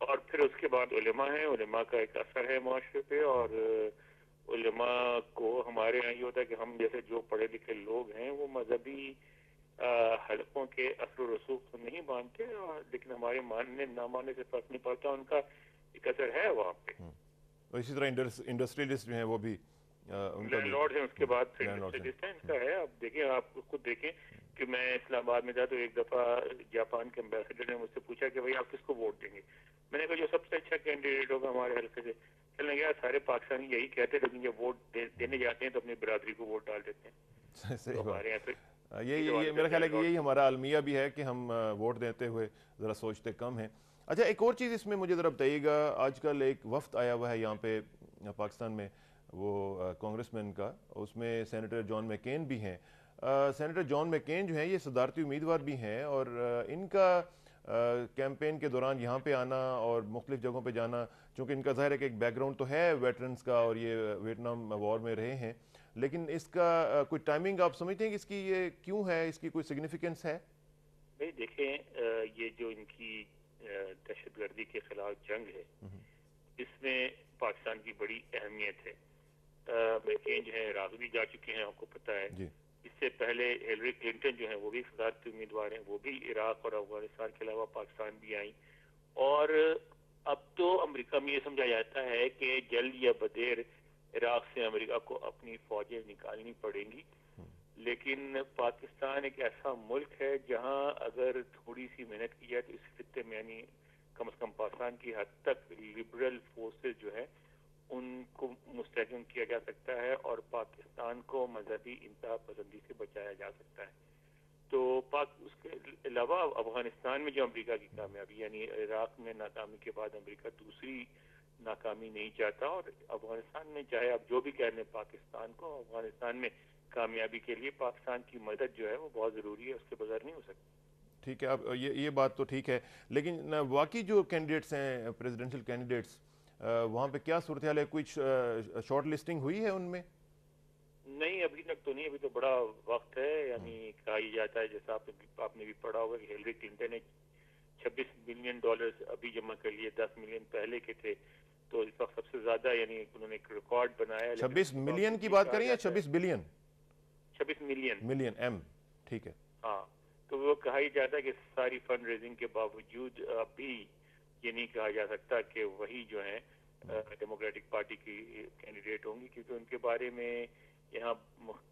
और फिर उसके बाद उलेमा है, उलेमा का एक असर है माशरे पे। और उलेमा को हमारे यहाँ ये होता है कि हम जैसे जो पढ़े लिखे लोग हैं वो मजहबी हलकों के असर रसूख तो नहीं मानते, लेकिन हमारे मानने ना मानने से फर्क नहीं पड़ता, उनका एक असर है वहाँ पे। और इसी तरह इंडस्ट्रियलिस्ट जो हैं वो भी लैंडलॉर्ड हैं, उसके बाद फिर इंडस्ट्रियलिस्ट हैं। इनका है, आप देखें, आप खुद देखें कि मैं इस्लामाबाद में था तो एक दफा जापान के एम्बेसडर ने मुझसे पूछा कि भाई आप किसको वोट देंगे। मैंने कहा जो सबसे अच्छा कैंडिडेट होगा हमारे हल्के से। चलने गया, सारे पाकिस्तानी यही कहते हैं, लेकिन जब वोट देने जाते हैं तो अपनी बिरादरी को वोट डाल देते हैं। सही तो बात। हमारे यहाँ फिर ये मेरा ख्याल है कि यही हमारा अलमिया भी है कि हम वोट देते हुए ज़रा सोचते कम हैं। अच्छा, एक और चीज़ इसमें मुझे ज़रा बताइएगा, आजकल एक वफ्द आया हुआ है यहाँ पे पाकिस्तान में, वो कांग्रेसमैन का, उसमें सेनेटर जॉन मैकेन भी हैं। सेनेटर जॉन मैकेन जो हैं ये सदारती उम्मीदवार भी हैं और इनका कैंपेन के दौरान यहाँ पे आना और मुख्तलिफ जगहों पे जाना, चूँकि इनका ज़ाहिर है कि एक बैकग्राउंड तो है वेटरन्स का और ये वियतनाम वॉर में रहे हैं, लेकिन इसका कोई टाइमिंग आप समझते हैं कि इसकी ये क्यों है, इसकी कोई सिग्निफिकेंस है? भाई देखें, ये जो इनकी दहशतगर्दी के खिलाफ जंग है, इसमें पाकिस्तान की बड़ी अहमियत है। मैकेन जो है इराक भी जा चुके हैं, आपको पता है जी। इससे पहले हिलरी क्लिंटन जो है वो भी सदारती उम्मीदवार हैं, वो भी इराक और अफगानिस्तान के अलावा पाकिस्तान भी आई। और अब तो अमेरिका में ये समझा जाता है कि जल्द या बदेर इराक से अमेरिका को अपनी फौजें निकालनी पड़ेंगी। लेकिन पाकिस्तान एक ऐसा मुल्क है जहां अगर थोड़ी सी मेहनत की जाए तो इस खित्ते में, यानी कम से कम पाकिस्तान की हद तक लिबरल फोर्सेस जो है उनको मुस्तहकम किया जा सकता है और पाकिस्तान को मजहबी इंतहा पसंदी से बचाया जा सकता है। तो उसके अलावा अफगानिस्तान में जो अमेरिका की कामयाबी, यानी इराक में नाकामी के बाद अमेरिका दूसरी नाकामी नहीं चाहता, और अफगानिस्तान में चाहे आप जो भी कह लें, पाकिस्तान को अफगानिस्तान में कामयाबी के लिए पाकिस्तान की मदद जो है वो बहुत ज़रूरी है, उसके बगैर नहीं हो सकती। ठीक है, अब ये बात तो ठीक है, लेकिन बाकी जो कैंडिडेट्स हैं, प्रेसिडेंशियल कैंडिडेट्स, वहाँ पे क्या सूरत हाल है? कुछ शॉर्ट लिस्टिंग हुई है उनमें? नहीं, अभी तक तो नहीं, अभी तो बड़ा वक्त है। यानी कहा जाता है, जैसा आपने भी पढ़ा होगा कि हिलरी क्लिंटन ने $26 मिलियन अभी जमा कर लिए, 10 मिलियन पहले के थे। तो इस वक्त सबसे ज्यादा, यानी उन्होंने एक रिकॉर्ड बनाया। 26 मिलियन की बात करें या 26 बिलियन? 26 मिलियन एम, ठीक है। हाँ, तो वो कहा ही जाता है कि सारी फंड रेजिंग के बावजूद अभी ये नहीं कहा जा सकता कि वही जो है डेमोक्रेटिक पार्टी की कैंडिडेट होंगी, क्योंकि उनके बारे में यहाँ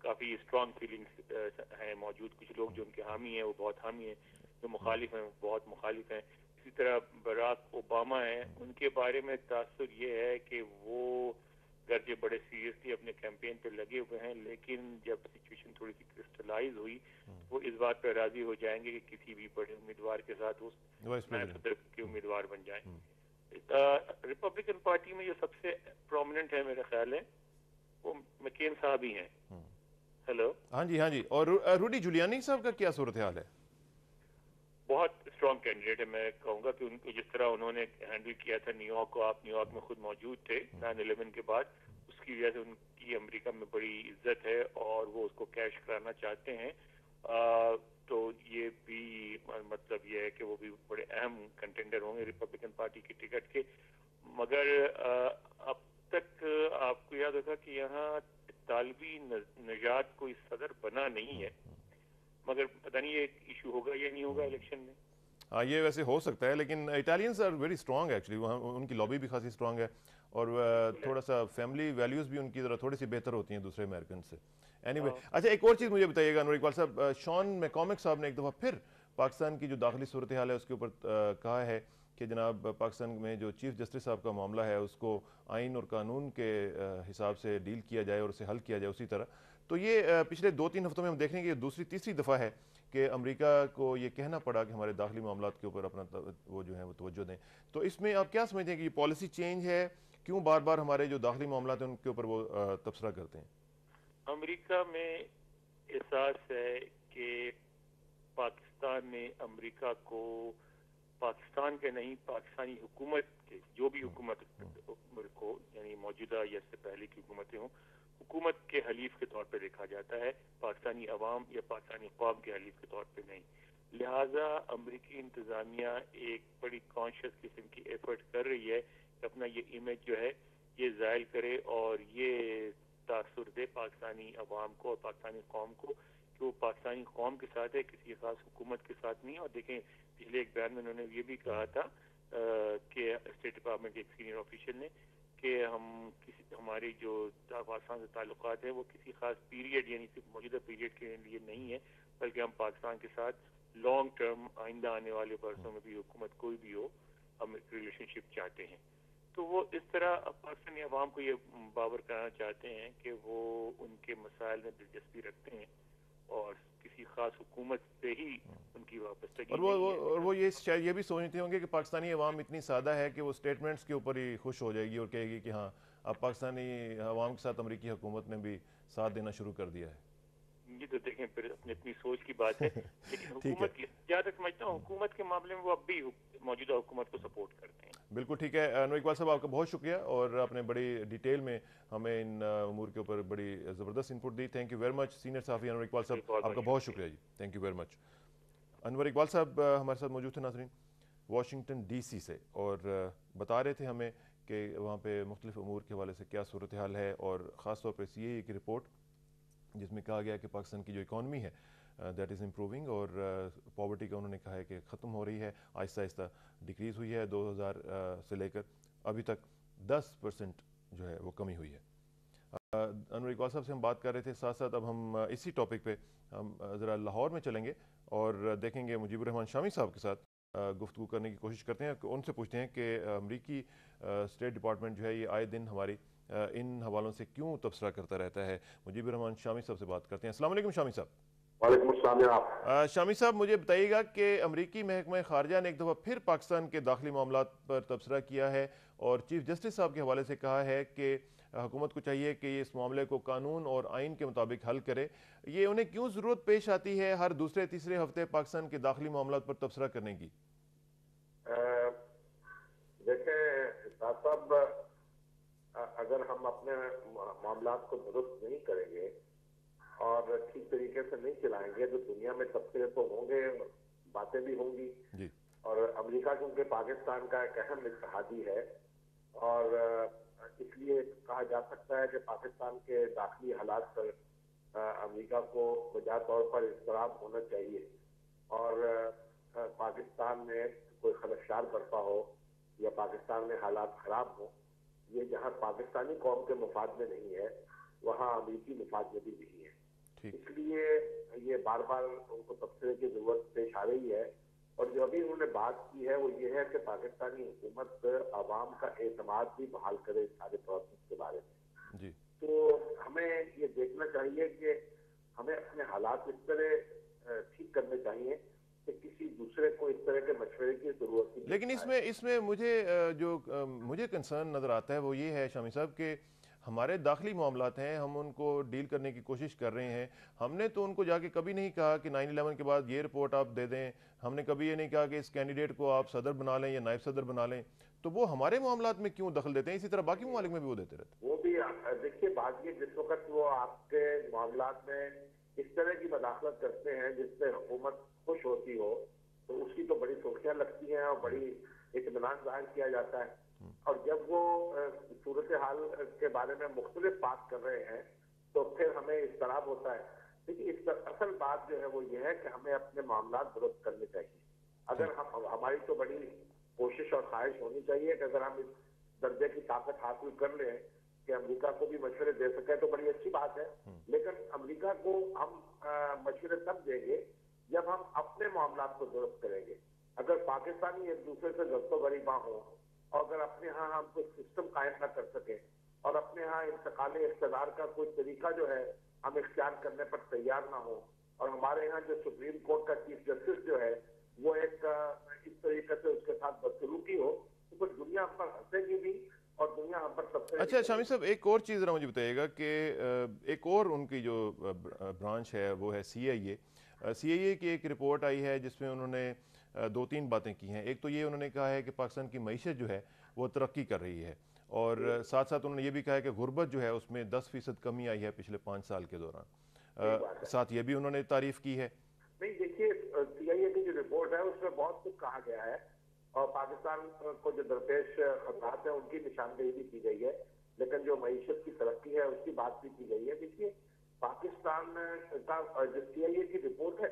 काफी स्ट्रॉन्ग फीलिंग्स हैं मौजूद। कुछ लोग जो उनके हामी हैं वो बहुत हामी हैं, जो मुखालिफ हैं वो बहुत मुखालिफ हैं। इसी तरह बराक ओबामा हैं, उनके बारे में तासुर ये है कि वो गर्जे बड़े सीरियसली अपने कैंपेन पे लगे हुए हैं, लेकिन जब सिचुएशन थोड़ी सी क्रिस्टलाइज हुई वो इस बात पर राजी हो जाएंगे कि किसी भी बड़े उम्मीदवार के साथ उस सदर के उम्मीदवार बन जाएं। रिपब्लिकन पार्टी में जो सबसे प्रोमिनेंट है मेरा ख्याल है वो मैकेन साहब ही हैं। हेलो। हाँ जी, हाँ जी। और रूडी जुलियानी साहब का क्या सूरत हाल है? बहुत स्ट्रॉन्ग कैंडिडेट है। मैं कहूँगा कि उनको जिस तरह उन्होंने हैंडल किया था न्यूयॉर्क को, आप न्यूयॉर्क में खुद मौजूद थे 9/11 के बाद, उसकी वजह से उनकी अमेरिका में बड़ी इज्जत है और वो उसको कैश कराना चाहते हैं। तो ये भी मतलब ये है कि वो भी बड़े अहम कंटेंडर होंगे रिपब्लिकन पार्टी की टिकट के। मगर अब तक आपको याद होगा कि यहाँ तालिबी नजात कोई सदर बना नहीं है, मगर पता नहीं ये इशू होगा या नहीं होगा इलेक्शन में। हाँ, ये वैसे हो सकता है, लेकिन Italians are very strong actually. वहाँ उनकी लॉबी भी खासी स्ट्रॉन्ग है और थोड़ा सा फैमिली वैल्यूज़ भी उनकी ज़रा थोड़ी सी बेहतर होती हैं दूसरे अमेरिकन से। एनीवे, अच्छा एक और चीज़ मुझे बताइएगा अनवर इकबाल साहब, शॉन मैकॉमिक साहब ने एक दफ़ा फिर पाकिस्तान की जो दाखिली सूरत हाल है उसके ऊपर कहा है कि जनाब पाकिस्तान में जो चीफ जस्टिस साहब का मामला है उसको आइन और कानून के हिसाब से डील किया जाए और उसे हल किया जाए उसी तरह। तो ये पिछले 2-3 हफ्तों में हम देख रहे हैं कि दूसरी तीसरी दफ़ा है कि अमेरिका को ये कहना पड़ा कि हमारे दाखिली मामलात के ऊपर अपना वो जो है वो तवज्जो दें। तो इसमें आप क्या समझते हैं कि ये पॉलिसी चेंज है? क्यों बार बार हमारे जो दाखिली मामलात हैं उनके ऊपर वो तबसरा करते हैं? अमेरिका में एहसास है कि पाकिस्तान ने अमेरिका को पाकिस्तान के नहीं, पाकिस्तानी हुकूमत के, जो भी हुकूमत को यानी मौजूदा या इससे पहले की हुकूमतें हों, हुकूमत के हलीफ के तौर पे देखा जाता है, पाकिस्तानी अवाम या पाकिस्तानी कौम के हलीफ के तौर पे नहीं। लिहाजा अमेरिकी इंतज़ामिया एक बड़ी कॉन्शियस किस्म की एफर्ट कर रही है कि अपना ये इमेज जो है ये ज़ाहिर करे और ये तासुर दे पाकिस्तानी अवाम को और पाकिस्तानी कौम को कि वो पाकिस्तानी कौम के साथ है, किसी खास हुकूमत के साथ नहीं। और देखें पिछले एक बयान में उन्होंने ये भी कहा था कि स्टेट डिपार्टमेंट के एक सीनियर ऑफिशियल ने कि हमारी जो पाकिस्तान से ताल्लुकात हैं वो किसी खास पीरियड यानी सिर्फ मौजूदा पीरियड के लिए नहीं है, बल्कि हम पाकिस्तान के साथ लॉन्ग टर्म आइंदा आने वाले बरसों में भी हुकूमत कोई भी हो हम रिलेशनशिप चाहते हैं। तो वो इस तरह पाकिस्तानी अवाम को ये बावर कराना चाहते हैं कि वो उनके मसाइल में दिलचस्पी रखते हैं और किसी खास हुकूमत से ही उनकी वापसगी और वो ये शायद ये भी सोचते होंगे कि पाकिस्तानी अवाम इतनी सादा है कि वो स्टेटमेंट्स के ऊपर ही खुश हो जाएगी और कहेगी कि हाँ अब पाकिस्तानी अवाम के साथ अमेरिकी हुकूमत ने भी साथ देना शुरू कर दिया है। ये तो देखें फिर अपनी अपनी सोच की बात है, लेकिन हुकूमत की जहाँ तक समझता हूँ हुकूमत के मामले में वो अब भी मौजूदा हुकूमत को सपोर्ट करते हैं। बिल्कुल ठीक है। अनवर इकबाल साहब आपका बहुत शुक्रिया और आपने बड़ी डिटेल में हमें इन उमूर के ऊपर बड़ी ज़बरदस्त इनपुट दी। Thank you very much senior साफ़ी अनवर इकबाल साहब, आपका बहुत शुक्रिया जी। Thank you very much. Anwar Iqbal साहब हमारे साथ मौजूद थे नाज़रीन वाशिंगटन DC से, और बता रहे थे हमें कि वहाँ पे मुख्तलिफ उमूर के हवाले से क्या सूरत हाल है, और ख़ास तौर पर CAA की रिपोर्ट जिसमें कहा गया कि पाकिस्तान की जो इकॉनमी है दैट इज़ इम्प्रूविंग, और पॉवर्टी का उन्होंने कहा है कि ख़त्म हो रही है, आहिस्ता आहिस्ता डिक्रीज़ हुई है 2000 से लेकर अभी तक 10% जो है वो कमी हुई है। अनवर इकबाल साहब से हम बात कर रहे थे, साथ साथ अब हम इसी टॉपिक पे हम ज़रा लाहौर में चलेंगे और देखेंगे मुजीबुर रहमान शामी साहब के साथ गुफ्तगू करने की कोशिश करते हैं, उनसे पूछते हैं कि अमरीकी स्टेट डिपार्टमेंट जो है ये आए दिन हमारी इन हवालों से क्यों तबसरा करता रहता है। मुजीबुर रहमान शामी साहब से बात करते हैं। अस्सलाम वालेकुम शामी साहब। वालेकुम अस्सलाम। शामी साहब मुझे बताइएगा कि अमरीकी महकमा खारजा ने एक दफ़ा फिर पाकिस्तान के दाखिली मामलात पर तबसरा किया है और चीफ जस्टिस साहब के हवाले से कहा है कि हुकूमत को चाहिए कि ये इस मामले को कानून और आइन के मुताबिक हल करे। ये उन्हें क्यों ज़रूरत पेश आती है हर दूसरे तीसरे हफ्ते पाकिस्तान के दाखिली मामलात पर तबसरा करने की? देखें साहब, अगर हम अपने मामलात को दुरुस्त नहीं करेंगे और ठीक तरीके से नहीं चलाएंगे तो दुनिया में तबसरे तो होंगे, बातें भी होंगी जी। और अमेरिका क्योंकि पाकिस्तान का एक अहम इत्तेहादी है और इसलिए कहा जा सकता है कि पाकिस्तान के दाखिली हालात पर अमेरिका को वजह तौर पर इस्तराब होना चाहिए और पाकिस्तान में कोई खदशात बरपा हो या पाकिस्तान में हालात खराब हो, ये जहाँ पाकिस्तानी कौम के मफाद में नहीं है वहाँ अमेरिकी मफाद में भी नहीं है। इसलिए ये बार बार उनको तबसरे की जरूरत पेश आ रही है और जो अभी उन्होंने बात की है वो ये है कि पाकिस्तानी हुकूमत आवाम का एतमाद भी बहाल करे इस सारे प्रोसेस के बारे में जी। तो हमें ये देखना चाहिए कि हमें अपने हालात इस तरह ठीक करने चाहिए कि किसी दूसरे को इस तरह के मशवरे की जरूरत नहीं। लेकिन इसमें मुझे जो मुझे कंसर्न नज़र आता है वो ये है शामी साहब कि ہمارے داخلی معاملات ہیں، ہم ان کو ڈیل کرنے کی کوشش کر رہے ہیں. ہم نے تو ان کو جا کے کبھی نہیں کہا کہ 9/11 کے بعد یہ رپورٹ آپ دے دیں. ہم نے کبھی یہ نہیں کہا کہ اس کینڈیڈیٹ کو آپ صدر بنا لیں یا نائب صدر بنا لیں. تو وہ ہمارے معاملات میں کیوں دخل دیتے ہیں؟ اسی طرح باقی ممالک میں بھی وہ دیتے رہتے ہیں. وہ بھی دیکھیے بات یہ، جس وقت وہ آپ کے معاملات میں اس طرح کی مداخلت کرتے ہیں جس سے حکومت خوش ہوتی ہو، تو اس کی تو بڑی سرخیاں لگتی ہیں اور بڑی اطمینان ظاہر کیا جاتا ہے. اور جب وہ صورتحال کے بارے میں مختلف بات کر رہے ہیں تو پھر ہمیں اضطراب ہوتا ہے. لیکن اس اصل بات جو ہے وہ یہ ہے کہ ہمیں اپنے معاملات درست کرنے چاہیے. اگر ہماری تو بڑی کوشش اور خواہش ہونی چاہیے کہ اگر ہم اس درجے کی طاقت حاصل کر لیں کہ امریکہ کو بھی مشورے دے سکیں تو بڑی اچھی بات ہے. لیکن امریکہ کو ہم مشورے تب دیں گے جب ہم اپنے معاملات کو درست کریں گے. اگر پاکستانی ایک دوسرے سے دست و غریباں ہوں اور اگر اپنے ہاں ہم کوئی سسٹم قائم نہ کر سکیں اور اپنے ہاں انتقال اقتدار کا کوئی طریقہ جو ہے ہم اختیار کرنے پر تیار نہ ہو، اور ہمارے ہاں جو سپریم کورٹ کا چیف جسٹس جو ہے وہ ایک اس طریقے سے اس کے ساتھ بدسلوکی ہو، تو پھر دنیا ہم پر ہنسے گی بھی اور دنیا ہم پر سب سے... اچھا شامی صاحب، ایک اور چیز ذرا مجھے بتائیے گا کہ ایک اور ان کی جو برانچ ہے وہ ہے CIA کی ایک رپورٹ آئی ہے جس میں انہوں نے 2-3 باتیں کی ہیں. ایک تو یہ انہوں نے کہا ہے کہ پاکستان کی معیشت جو ہے وہ ترقی کر رہی ہے، اور ساتھ ساتھ انہوں نے یہ بھی کہا ہے کہ غربت جو ہے اس میں 10% کمی آئی ہے پچھلے 5 سال کے دوران. ساتھ یہ بھی انہوں نے تعریف کی ہے. نہیں دیکھیے، CIA کی جو رپورٹ ہے اس میں بہت کچھ کہا گیا ہے اور پاکستان کو جو درپیش خطرات ہیں ان کی نشاندہی بھی کی گئی ہے، لیکن جو معیشت کی ترقی ہے اس کی بات بھی کی گئی ہے. دیکھیے پاکستان کا جو CIA کی رپورٹ ہے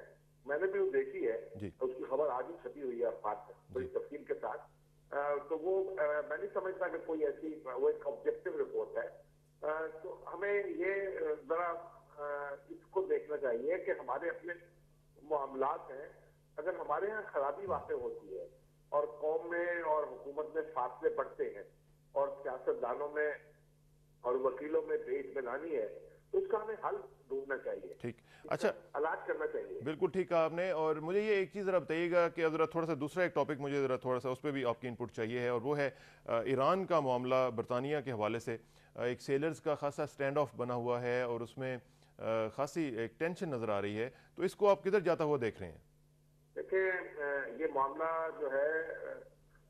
میں نے بھی وہ دیکھی ہے، اس کی خبر آج ہی چھپی ہوئی ہے اخبار میں بڑی تفصیل کے ساتھ. تو وہ میں نہیں سمجھتا کہ کوئی ایسی، وہ ایک آبجیکٹو رپورٹ ہے. تو ہمیں یہ ذرا اس کو دیکھنا چاہیے کہ ہمارے اپنے معاملات ہیں، اگر ہمارے ہاں خرابی واقع ہوتی ہے اور قوم میں اور حکومت میں فاصلے بڑھتے ہیں اور سیاستدانوں میں اور وکیلوں میں بے اطمینانی ہے، تو اس کا ہمیں حل ڈھونڈنا چاہیے. ٹھیک، اچھا علاج کرنا چاہیے. بالکل ٹھیک کہا آپ نے. اور مجھے یہ ایک چیز ذرا بتائیے گا کہ ذرا تھوڑا سا دوسرا ایک ٹاپک مجھے ذرا تھوڑا سا اس پہ بھی آپ کی انپٹ چاہیے ہے، اور وہ ہے ایران کا معاملہ. برطانیہ کے حوالے سے ایک سیلرز کا خاصا سٹینڈ آف بنا ہوا ہے اور اس میں خاصی ایک ٹینشن نظر آ رہی ہے. تو اس کو آپ کدھر جاتا ہوا دیکھ رہے ہیں؟ دیکھیں یہ معاملہ جو ہے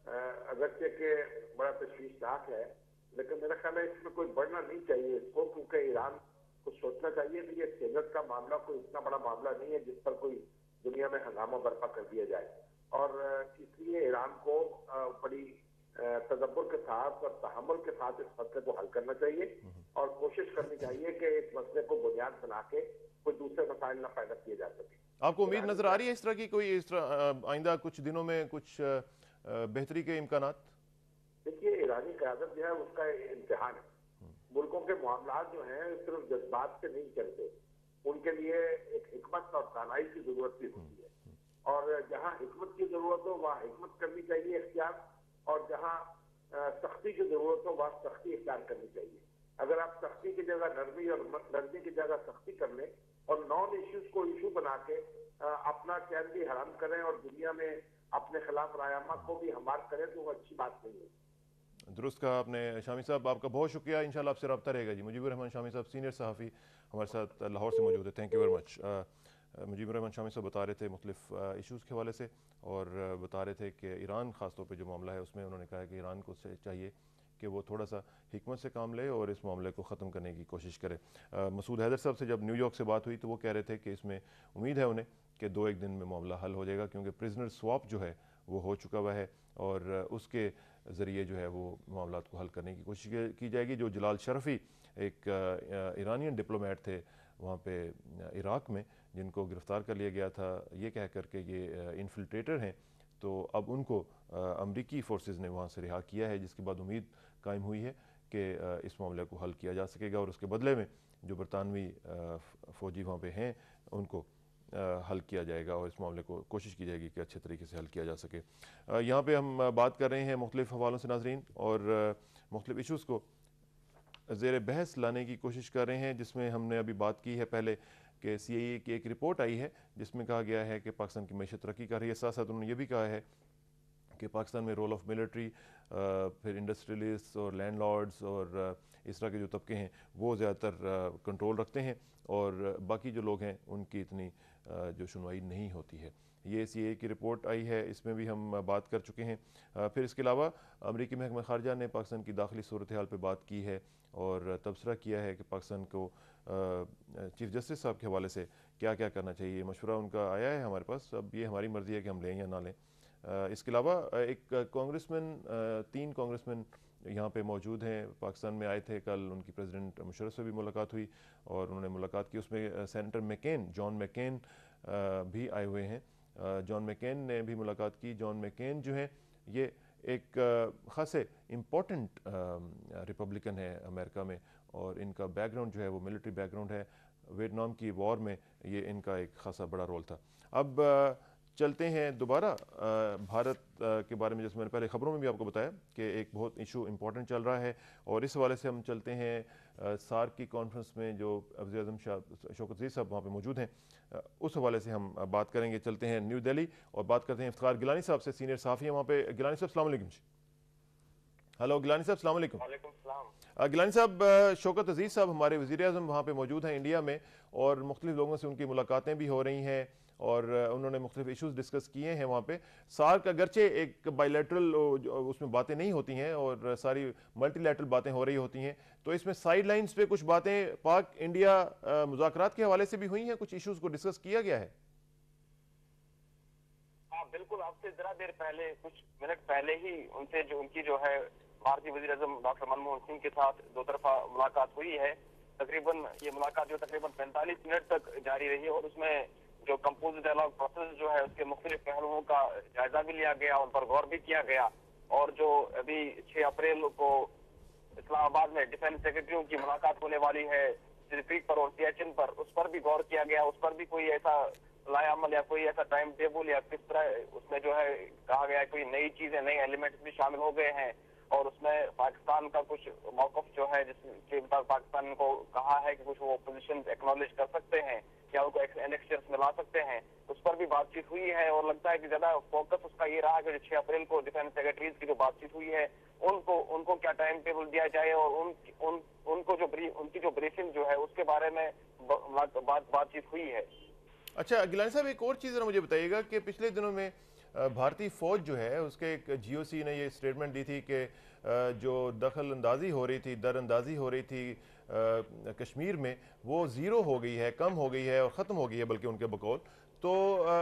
اگرچہ کہ بڑا تشویشناک ہے، لیکن میرا خیال ہے اس میں کوئی بڑھنا نہیں چاہیے اس کو، کیونکہ ایران کو سوچنا چاہیے کہ یہ سیلر کا معاملہ کوئی اتنا بڑا معاملہ نہیں ہے جس پر کوئی دنیا میں ہنگامہ برپا کر دیا جائے. اور اس لیے ایران کو بڑی تدبر کے ساتھ اور تحمل کے ساتھ اس مسئلے کو حل کرنا چاہیے اور کوشش کرنی چاہیے کہ اس مسئلے کو بنیاد بنا کے کوئی دوسرے مسائل نہ پیدا کیے جا سکے. آپ کو امید نظر آ رہی ہے اس طرح کی کوئی، اس طرح آئندہ کچھ دنوں میں کچھ بہتری کے امکانات؟ دیکھیے ایرانی قیادت جو ہے اس کا امتحان ہے. ملکوں کے معاملات جو ہیں صرف جذبات سے نہیں چلتے، ان کے لیے ایک حکمت اور دانائی کی ضرورت بھی ہوتی ہے، اور جہاں حکمت کی ضرورت ہو وہاں حکمت کرنی چاہیے اختیار، اور جہاں سختی کی ضرورت ہو وہاں سختی اختیار کرنی چاہیے. اگر آپ سختی کی جگہ نرمی اور نرمی کی جگہ سختی کر لیں اور نان ایشوز کو ایشو بنا کے اپنا چین بھی حرام کریں اور دنیا میں اپنے خلاف رایامہ کو بھی ہمار کریں تو وہ اچھی بات نہیں ہے. درست کہا آپ نے شامی صاحب، آپ کا بہت شکریہ. انشاءاللہ آپ سے رابطہ رہے گا. جی مجیب الرحمان شامی صاحب سینئر صحافی ہمارے ساتھ لاہور سے موجود ہے. Thank you very much. Mujib ur-Rehman Shami صاحب بتا رہے تھے مختلف ایشوز کے حوالے سے، اور بتا رہے تھے کہ ایران خاص طور پہ جو معاملہ ہے اس میں انہوں نے کہا کہ ایران کو چاہیے کہ وہ تھوڑا سا حکمت سے کام لے اور اس معاملے کو ختم کرنے کی کوشش کرے. مسعود حیدر صاحب سے جب نیو یارک سے بات ہوئی تو وہ کہہ رہے تھے کہ اس میں امید ہے انہیں کہ 2-1 دن میں معاملہ حل ہو جائے گا، کیونکہ پرزنر سواپ جو ہے وہ ہو چکا ہوا ہے اور اس کے ذریعے جو ہے وہ معاملات کو حل کرنے کی کوشش کی جائے گی. جو جلال شرفی ایک ایرانین ڈپلومیٹ تھے وہاں پہ عراق میں، جن کو گرفتار کر لیا گیا تھا یہ کہہ کر کے یہ انفلٹریٹر ہیں، تو اب ان کو امریکی فورسز نے وہاں سے رہا کیا ہے، جس کے بعد امید قائم ہوئی ہے کہ اس معاملے کو حل کیا جا سکے گا، اور اس کے بدلے میں جو برطانوی فوجی وہاں پہ ہیں ان کو حل کیا جائے گا اور اس معاملے کو کوشش کی جائے گی کہ اچھے طریقے سے حل کیا جا سکے. یہاں پہ ہم بات کر رہے ہیں مختلف حوالوں سے ناظرین، اور مختلف ایشوز کو زیر بحث لانے کی کوشش کر رہے ہیں، جس میں ہم نے ابھی بات کی ہے پہلے کہ CIA کی ایک رپورٹ آئی ہے جس میں کہا گیا ہے کہ پاکستان کی معیشت ترقی کر رہی ہے. ساتھ ساتھ انہوں نے یہ بھی کہا ہے कि पाकिस्तान में रोल ऑफ मिलिट्री, फिर इंडस्ट्रियलिस्ट और लैंडलॉर्ड्स और इस तरह के जो तबके हैं वो ज़्यादातर कंट्रोल रखते हैं और बाकी जो लोग हैं उनकी इतनी जो सुनवाई नहीं होती है। ये सीए की रिपोर्ट आई है, इसमें भी हम बात कर चुके हैं। फिर इसके अलावा अमरीकी महकमा ख़ारजा ने पाकिस्तान की दाखिली सूरत हाल पर बात की है और तबसरा किया है कि पाकिस्तान को चीफ़ जस्टिस साहब के हवाले से क्या क्या करना चाहिए। मशवरा उनका आया है हमारे पास, अब ये हमारी मर्ज़ी है कि हम लें या ना लें। इसके अलावा एक कांग्रेसमैन, 3 कांग्रेसमैन यहाँ पे मौजूद हैं, पाकिस्तान में आए थे कल, उनकी प्रेसिडेंट मुशर्रफ से भी मुलाकात हुई और उन्होंने मुलाकात की। उसमें सेनेटर मैकेन, जॉन मैकेन भी आए हुए हैं। जॉन मैकेन ने भी मुलाकात की। जॉन मैकेन जो हैं ये एक ख़ासे इम्पोर्टेंट रिपब्लिकन है अमेरिका में और इनका बैकग्राउंड जो है वो मिलिट्री बैकग्राउंड है। वियतनाम की वॉर में ये इनका एक ख़ासा बड़ा रोल था। अब चलते हैं दोबारा भारत के बारे में। जैसे मैंने पहले ख़बरों में भी आपको बताया कि एक बहुत इशू इम्पोर्टेंट चल रहा है और इस हवाले से हम चलते हैं सार्क की कॉन्फ्रेंस में जो वज़ीर-ए-आज़म शौकत अज़ीज़ साहब वहाँ पे मौजूद हैं, उस हवाले से हम बात करेंगे। चलते हैं न्यू दिल्ली और बात करते हैं इफ्तिखार गिलानी साहब से, सीनियर सहाफ़ी हैं वहाँ पे। गिलानी साहब अस्सलाम वालेकुम जी। हेलो गिलानी साहब, अस्सलाम वालेकुम। गिलानी साहब, शौकत अज़ीज़ साहब हमारे वज़ीर-ए-आज़म वहाँ पे मौजूद हैं इंडिया में और मुख्तलिफ लोगों से उनकी मुलाकातें भी हो रही हैं और उन्होंने मुख्तलिफ इशूज़ डिस्कस किए हैं वहाँ पे। सार्क अगरचे एक बायलैटरल उसमें बातें नहीं होती हैं और सारी मल्टीलैटरल बातें हो रही होती हैं, तो इसमें साइड लाइन्स पे कुछ बातें पाक इंडिया मुज़ाकरात के हवाले से भी हुई हैं, कुछ इशूज़ को डिस्कस किया गया है? हाँ बिल्कुल, आपसे जरा देर पहले, कुछ मिनट पहले ही उनसे जो उनकी जो है भारतीय वज़ीर-ए-आज़म डॉक्टर मनमोहन सिंह के साथ 2 तरफा मुलाकात हुई है। तकरीबन ये मुलाकात जो तकरीबन 45 मिनट तक जारी रही और उसमें जो कंपोजिट डायलॉग प्रोसेस जो है उसके मुख्तलिफ पहलुओं का जायजा भी लिया गया, उन पर गौर भी किया गया। और जो अभी 6 अप्रैल को इस्लामाबाद में डिफेंस सेक्रेटरियों की मुलाकात होने वाली है सिरपीक पर और सियाचिन पर, उस पर भी गौर किया गया। उस पर भी कोई ऐसा लायामल या कोई ऐसा टाइम टेबल या किस तरह उसमें जो है कहा गया है कोई नई चीजें, नए एलिमेंट्स भी शामिल हो गए हैं और उसमें पाकिस्तान का कुछ मौक़िफ़ जो है जिसके मुताबिक पाकिस्तान को कहा है कि कुछ वो पोजीशन एक्नॉलेज कर सकते हैं या उनको एनेक्सर्स में ला सकते हैं, उस पर भी बातचीत हुई है। और लगता है कि ज्यादा फोकस उसका ये रहा कि 6 अप्रैल को डिफेंस सेक्रेटरीज की जो बातचीत हुई है उनको क्या टाइम टेबल दिया जाए और उनको जो उनकी जो ब्रीफिंग जो है उसके बारे में बातचीत हुई है। अच्छा गिलानी साहब, एक और चीज़ ज़रा मुझे बताइएगा कि पिछले दिनों में भारतीय फ़ौज जो है उसके एक GOC ने ये स्टेटमेंट दी थी कि जो दखल अंदाज़ी हो रही थी, दर अंदाज़ी हो रही थी कश्मीर में, वो ज़ीरो हो गई है, कम हो गई है और ख़त्म हो गई है बल्कि उनके बकौल। तो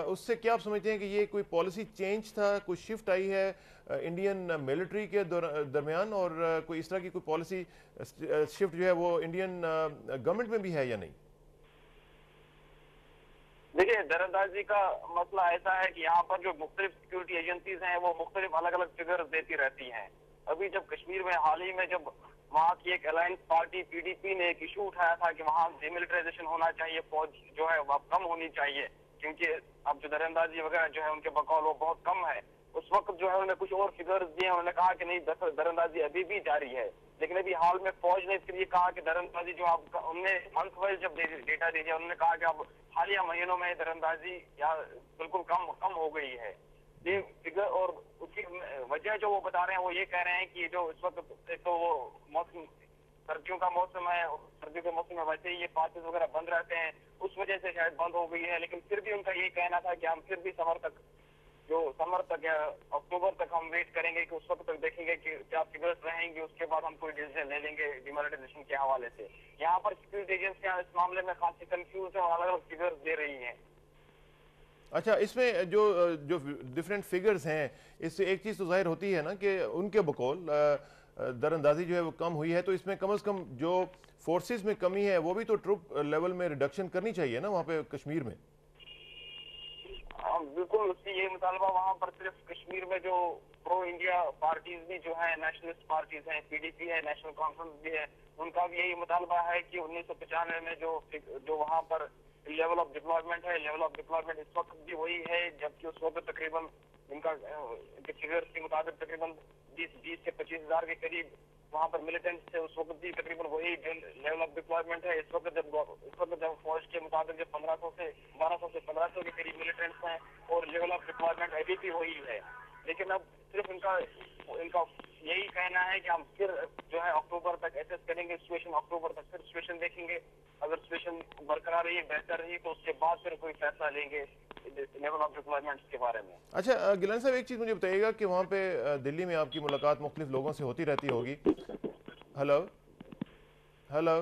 उससे क्या आप समझते हैं कि ये कोई पॉलिसी चेंज था, कोई शिफ्ट आई है इंडियन मिलिट्री के दरमियान और कोई इस तरह की कोई पॉलिसी शिफ्ट जो है वो इंडियन गवर्नमेंट में भी है या नहीं? देखिए, दरअंदाजी का मसला ऐसा है कि यहाँ पर जो मुख्तलिफ सिक्योरिटी एजेंसीज हैं वो मुख्तलिफ अलग अलग फिगर्स देती रहती हैं। अभी जब कश्मीर में हाल ही में जब वहाँ की एक अलायंस पार्टी PDP ने एक इशू उठाया था कि वहाँ डिमिलिटराइजेशन होना चाहिए, फौज जो है वह कम होनी चाहिए क्योंकि अब जो दरअंदाजी वगैरह जो है उनके बकौल वो बहुत कम है। उस वक्त जो है उन्होंने कुछ और फिगर्स दिए, उन्होंने कहा कि नहीं दरअंदाजी अभी भी जारी है, लेकिन अभी हाल में फौज ने इसके लिए कहा कि दरअंदाजी जो आप उनने मंथ वाइज जब डेटा दीजिए उन्होंने कहा कि अब हालिया महीनों में दरअंदाजी या बिल्कुल कम हो गई है ये फिगर। और उसकी वजह जो वो बता रहे हैं वो ये कह रहे हैं कि जो इस वक्त एक तो वो मौसम सर्दियों का मौसम है, सर्दियों के मौसम में वैसे ही ये पासेस वगैरह बंद रहते हैं, उस वजह से शायद बंद हो गई है। लेकिन फिर भी उनका ये कहना था कि हम फिर भी समर तक या अक्टूबर तक हम वेट करेंगे कि उस वक्त तक देखेंगे कि क्या फिगर्स रहेंगे, उसके बाद हम कोई डिसीजन ले लेंगे डिमोनेटाइजेशन के हवाले से। यहाँ पर सिक्योरिटी एजेंसियां इस मामले में खासी कंफ्यूज है और अलग अलग फिगर्स दे रही हैं। अच्छा, इसमें जो डिफरेंट फिगर्स हैं इससे एक चीज़ तो जाहिर होती है ना कि उनके बकौल दरअंदाजी जो है वो कम हुई है, तो इसमें कम से कम जो फोर्सेस में कमी है वो भी तो ट्रुप लेवल में रिडक्शन करनी चाहिए ना वहाँ पे कश्मीर में। बिल्कुल, उसकी ये मुतालबा वहाँ पर सिर्फ कश्मीर में जो प्रो इंडिया पार्टीज भी जो है, नेशनलिस्ट पार्टीज हैं, PDP है, नेशनल कॉन्फ्रेंस भी है, उनका भी यही मुतालबा है कि 1995 में जो वहाँ पर लेवल ऑफ डिप्लॉयमेंट है, लेवल ऑफ डिप्लॉयमेंट इस वक्त भी वही है, जबकि उस वक्त तकरीबन इनका फिगर्स के मुताबिक तकरीबन 20 से 25 हजार के करीब वहाँ पर मिलिटेंट्स थे। उस वक्त भी तकरीबन वही लेवल ऑफ डिप्लॉयमेंट है। इस वक्त जब फौज के मुताबिक जब 1200 से 1500 के करीब मिलिटेंट्स हैं और लेवल ऑफ डिप्लॉयमेंट अभी भी वही है। लेकिन अब सिर्फ इनका यही कहना है कि हम फिर जो है अक्टूबर तक एसेस करेंगे सिचुएशन, अक्टूबर तक फिर सिचुएशन देखेंगे, अगर सिचुएशन बरकरार रही, बेहतर रही तो उसके बाद फिर कोई फैसला लेंगे लेवल ऑफ डिप्लॉयमेंट के बारे में। अच्छा गिलानी साहब, एक चीज़ मुझे बताइएगा कि वहाँ पे दिल्ली में आपकी मुलाकात मुख्तलिफ लोगों से होती रहती होगी। हेलो हेलो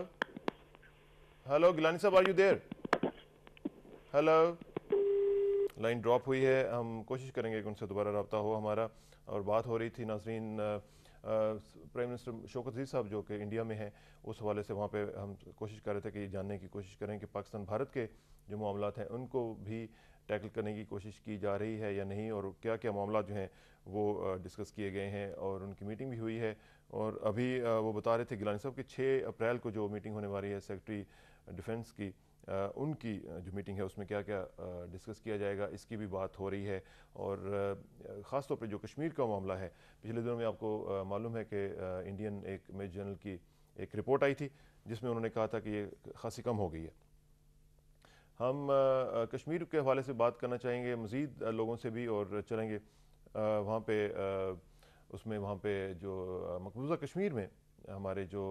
हेलो गिलानी साहब, are you there? Hello, line drop हुई है। हम कोशिश करेंगे कि उनसे दोबारा रब्ता हो हमारा। और बात हो रही थी नाज़रीन प्राइम मिनिस्टर शौकत अजीज़ साहब जो कि इंडिया में हैं, उस हवाले से वहाँ पे हम कोशिश कर रहे थे कि जानने की कोशिश करें कि पाकिस्तान भारत के जो मामलात हैं उनको भी टैकल करने की कोशिश की जा रही है या नहीं, और क्या क्या मामला जो हैं वो डिस्कस किए गए हैं। और उनकी मीटिंग भी हुई है, और अभी वो बता रहे थे गिलानी साहब कि 6 अप्रैल को जो मीटिंग होने वाली है सेक्रेटरी डिफेंस की, उनकी जो मीटिंग है उसमें क्या क्या डिस्कस किया जाएगा, इसकी भी बात हो रही है। और ख़ास तौर पे जो कश्मीर का मामला है, पिछले दिनों में आपको मालूम है कि इंडियन एक मेजर जनरल की एक रिपोर्ट आई थी जिसमें उन्होंने कहा था कि ये खासी कम हो गई है। हम कश्मीर के हवाले से बात करना चाहेंगे मज़ीद लोगों से भी, और चलेंगे वहाँ पे उसमें वहाँ पे जो मकबूजा कश्मीर में हमारे जो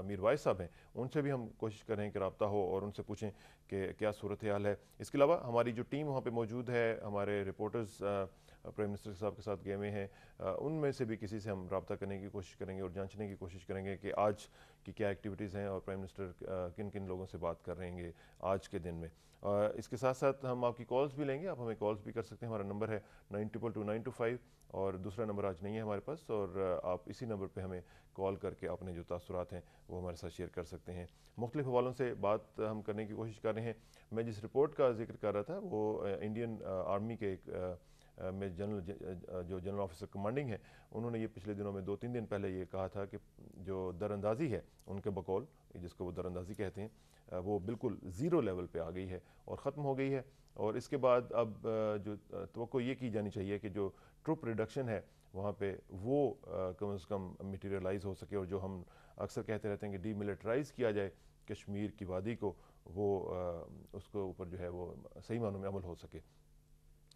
मीर वाइस साहब हैं उनसे भी हम कोशिश करें कि रब्ता हो और उनसे पूछें कि क्या सूरत हाल है। इसके अलावा हमारी जो टीम वहाँ पे मौजूद है, हमारे रिपोर्टर्स प्राइम मिनिस्टर साहब के साथ गए हुए हैं, उनमें से भी किसी से हम रब्ता करने की कोशिश करेंगे और जांचने की कोशिश करेंगे कि आज की क्या एक्टिविटीज़ हैं और प्राइम मिनिस्टर किन किन लोगों से बात कर रहे हैं आज के दिन में। इसके साथ साथ हम आपकी कॉल्स भी लेंगे, आप हमें कॉल्स भी कर सकते हैं। हमारा नंबर है 922925 और दूसरा नंबर आज नहीं है हमारे पास, और आप इसी नंबर पे हमें कॉल करके अपने जो तासुरात हैं वो हमारे साथ शेयर कर सकते हैं। मुख्तलिफ हवालों से बात हम करने की कोशिश कर रहे हैं। मैं जिस रिपोर्ट का जिक्र कर रहा था वो इंडियन आर्मी के एक में जो जनरल ऑफिसर कमांडिंग है, उन्होंने ये पिछले दिनों में 2-3 दिन पहले ये कहा था कि जो दरअंदाज़ी है उनके बकौल, जिसको वो दरअंदाज़ी कहते हैं, वो बिल्कुल ज़ीरो लेवल पे आ गई है और ख़त्म हो गई है। और इसके बाद अब जो तवक्को ये की जानी चाहिए कि जो ट्रुप रिडक्शन है वहाँ पे वो कम से कम मटीरियलाइज़ हो सके, और जो हम अक्सर कहते रहते हैं कि डीमिलिटराइज़ किया जाए कश्मीर की वादी को, वो उसको ऊपर जो है वो सही मानों में अमल हो सके।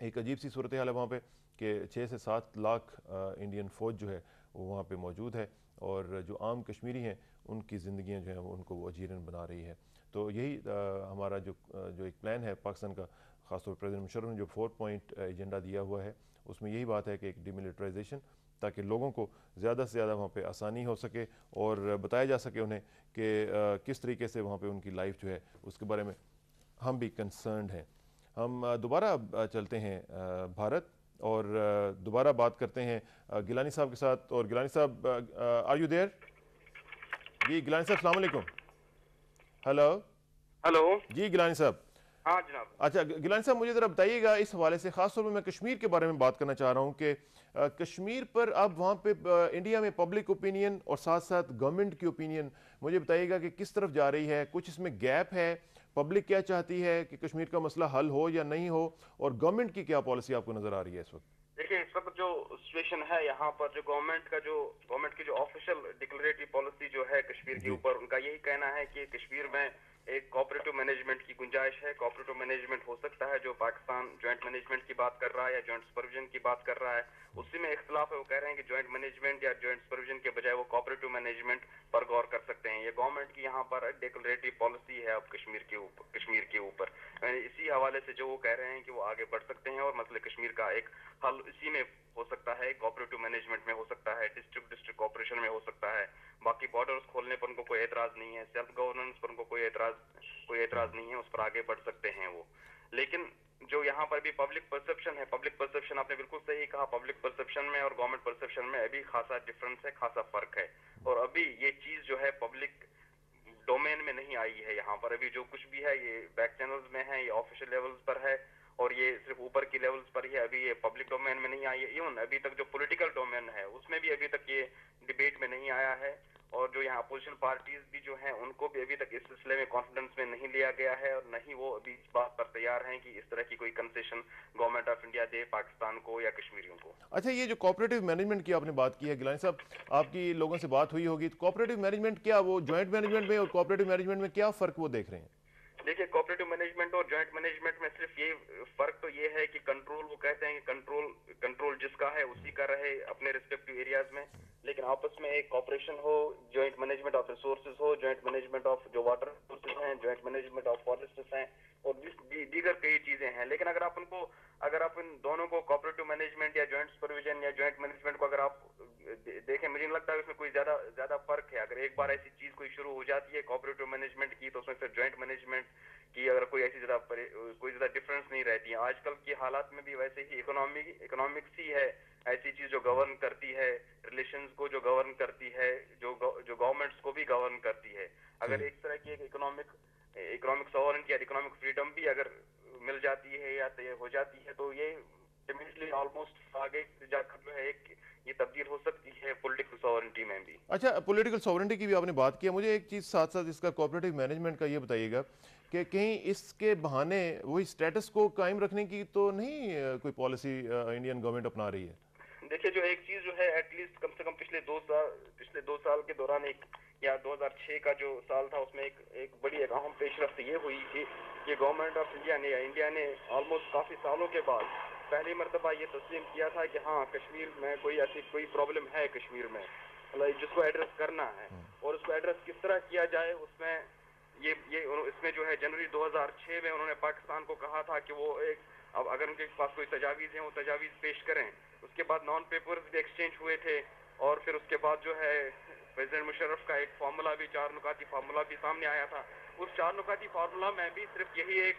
एक अजीब सी सूरत हाल है वहाँ पे कि 6 से 7 लाख इंडियन फ़ौज जो है वो वहाँ पे मौजूद है, और जो आम कश्मीरी हैं उनकी ज़िंदगियाँ जो हैं उनको वो अजीरन बना रही है। तो यही हमारा जो एक प्लान है पाकिस्तान का, ख़ासतौर पर प्रेसिडेंट मुशर्रफ ने जो 4 पॉइंट एजेंडा दिया हुआ है उसमें यही बात है कि एक डिमिलिटराइजेशन, ताकि लोगों को ज़्यादा से ज़्यादा वहाँ पे आसानी हो सके और बताया जा सके उन्हें कि किस तरीके से वहाँ पे उनकी लाइफ जो है उसके बारे में हम भी कंसर्न्ड हैं। हम दोबारा चलते हैं भारत और दोबारा बात करते हैं गिलानी साहब के साथ। और गिलानी साहब, आर यू देयर? जी गिलानी साहब, अस्सलाम वालेकुम। हेलो हेलो जी गिलानी साहब। हाँ जनाब। अच्छा गिलानी साहब, मुझे ज़रा बताइएगा इस हवाले से, ख़ास तौर पर मैं कश्मीर के बारे में बात करना चाह रहा हूँ कि कश्मीर पर अब वहाँ पे इंडिया में पब्लिक ओपिनियन और साथ साथ गवर्नमेंट की ओपिनियन, मुझे बताइएगा कि किस तरफ जा रही है, कुछ इसमें गैप है, पब्लिक क्या चाहती है कि कश्मीर का मसला हल हो या नहीं हो, और गवर्नमेंट की क्या पॉलिसी आपको नज़र आ रही है इस वक्त? देखिए, इस वक्त जो सिचुएशन है यहाँ पर, जो गवर्नमेंट की जो ऑफिशियल डिक्लेरेटरी पॉलिसी जो है कश्मीर के ऊपर, उनका यही कहना है कि कश्मीर में एक कोऑपरेटिव मैनेजमेंट की गुंजाइश है। कोऑपरेटिव मैनेजमेंट हो सकता है जो पाकिस्तान जॉइंट मैनेजमेंट की बात कर रहा है या जॉइंट सुपरविजन की बात कर रहा है, उसी में इख्तिलाफ है। वो कह रहे हैं कि जॉइंट मैनेजमेंट या जॉइंट सुपरविजन के बजाय वो कोऑपरेटिव मैनेजमेंट पर गौर कर सकते हैं। ये गवर्नमेंट की यहाँ पर डिक्लेरेटरी पॉलिसी है अब कश्मीर के ऊपर। इसी हवाले से जो वो कह रहे हैं कि वो आगे बढ़ सकते हैं और मसले कश्मीर का एक हल इसी में हो सकता है, कोऑपरेटिव मैनेजमेंट में हो सकता है, डिस्ट्रिक्ट कोऑपरेशन में हो सकता है। बाकी बॉर्डर्स खोलने पर उनको कोई एतराज नहीं है, सेल्फ गवर्नेंस पर उनको कोई एतराज नहीं है, उस पर आगे बढ़ सकते हैं वो। लेकिन जो यहाँ पर भी पब्लिक परसेप्शन है, पब्लिक परसेप्शन आपने बिल्कुल सही कहा, पब्लिक परसेप्शन में और गवर्नमेंट परसेप्शन में अभी खासा डिफरेंस है, खासा फर्क है। और अभी ये चीज जो है पब्लिक डोमेन में नहीं आई है। यहाँ पर अभी जो कुछ भी है ये बैक चैनल्स में है, ये ऑफिशियल लेवल्स पर है और ये सिर्फ ऊपर की लेवल्स पर ही है, अभी ये पब्लिक डोमेन में नहीं आई है। इवन अभी तक जो पॉलिटिकल डोमेन है उसमें भी अभी तक ये डिबेट में नहीं आया है। और जो यहाँ अपोजिशन पार्टीज भी जो हैं उनको भी अभी तक इस सिलसिले में कॉन्फिडेंस में नहीं लिया गया है, और नहीं वो अभी इस बात पर तैयार हैं कि इस तरह की कोई कंसेशन गवर्नमेंट ऑफ इंडिया दे पाकिस्तान को या कश्मीरियों को। अच्छा, ये जो कोऑपरेटिव मैनेजमेंट की आपने बात की है गिलानी साहब, आपकी लोगों से बात हुई होगी, तो कोऑपरेटिव मैनेजमेंट क्या, वो जॉइंट मैनेजमेंट में और कोऑपरेटिव मैनेजमेंट में क्या फ़र्क वो देख रहे हैं? دیکھیے کوآپریٹو مینجمنٹ اور جوائنٹ مینجمنٹ میں صرف یہ فرق تو یہ ہے کہ کنٹرول وہ کہتے ہیں کہ کنٹرول جس کا ہے اسی کا رہے اپنے ریسپیکٹیو ایریاز میں، لیکن آپس میں ایک cooperation who, joint management of resources who, joint management of جو واٹر ریسورسز ہیں، جوائنٹ مینجمنٹ آف فارسٹس ہیں اور دیگر کئی چیزیں ہیں. لیکن اگر آپ ان دونوں کو کوآپریٹو مینجمنٹ یا جوائنٹ سپرویژن یا جوائنٹ مینجمنٹ کو اگر آپ دیکھیں، مجھے نہیں لگتا ہے اس میں کوئی زیادہ فرق ہے. اگر ایک بار ایسی چیز کوئی شروع ہو جاتی ہے کوآپریٹو مینجمنٹ کی تو اس میں پھر جوائنٹ مینجمنٹ کی اگر کوئی زیادہ ڈفرنس نہیں رہتی ہے. آج کل کی حالات میں بھی ویسے ہی اکنامکس ہی ہے ایسی چیز جو گورن کرتی ہے، ریلیشنز کو جو گورن کرتی ہے، جو گورنمنٹس کو بھی گورن کرتی ہے. اگر ایک طرح کی ایک اکنامک سوورنٹی یا اکنامک فریڈم بھی اگر مل جاتی ہے یا ہو جاتی ہے تو یہ ڈیفینیٹلی آلموسٹ آگے جا کر جو ہے یہ تبدیل ہو سکتی ہے پولیٹیکل سوورنٹی میں بھی. اچھا، پولیٹیکل سوورنٹی کی بھی آپ نے بات کیا، مجھے ایک چیز ساتھ ساتھ اس کا کوآپریٹو مینجمنٹ کا یہ بتائیے گا کہ کہیں اس کے بہانے وہی سٹیٹس کو قائم رکھنے کی تو نہیں کوئی پالیسی انڈین گورنمنٹ اپنا رہی ہے؟ دیکھیے جو ایک چیز جو ہے ایٹ لیسٹ کم سے کم پچھلے دو سال کے دوران یا 2006 کا جو سال تھا اس میں ایک بڑی اہم پیش رفت یہ ہوئی کہ یہ گورنمنٹ آف انڈیا نے آلموسٹ کافی سالوں کے بعد پہلی مرتبہ یہ تسلیم کیا تھا کہ ہاں کشمیر میں کوئی پرابلم ہے کشمیر میں جس کو ایڈریس کرنا ہے، اور اس کو ایڈریس کس طرح کیا جائے. اس میں جو ہے جنوری 2006 میں انہوں نے پاکستان کو کہا تھا کہ وہ اب اگر ان کے پاس کوئی تجاویز ہیں وہ تجاویز پیش کریں. اس کے بعد نان پیپرز بھی ایکسچینج ہوئے تھے اور پھر اس کے بعد جو ہے پریزیڈنٹ مشرف کا ایک فارمولا بھی 4 نکاتی فارمولا بھی سامنے آیا تھا. اس 4 نکاتی فارمولا میں بھی صرف یہی ایک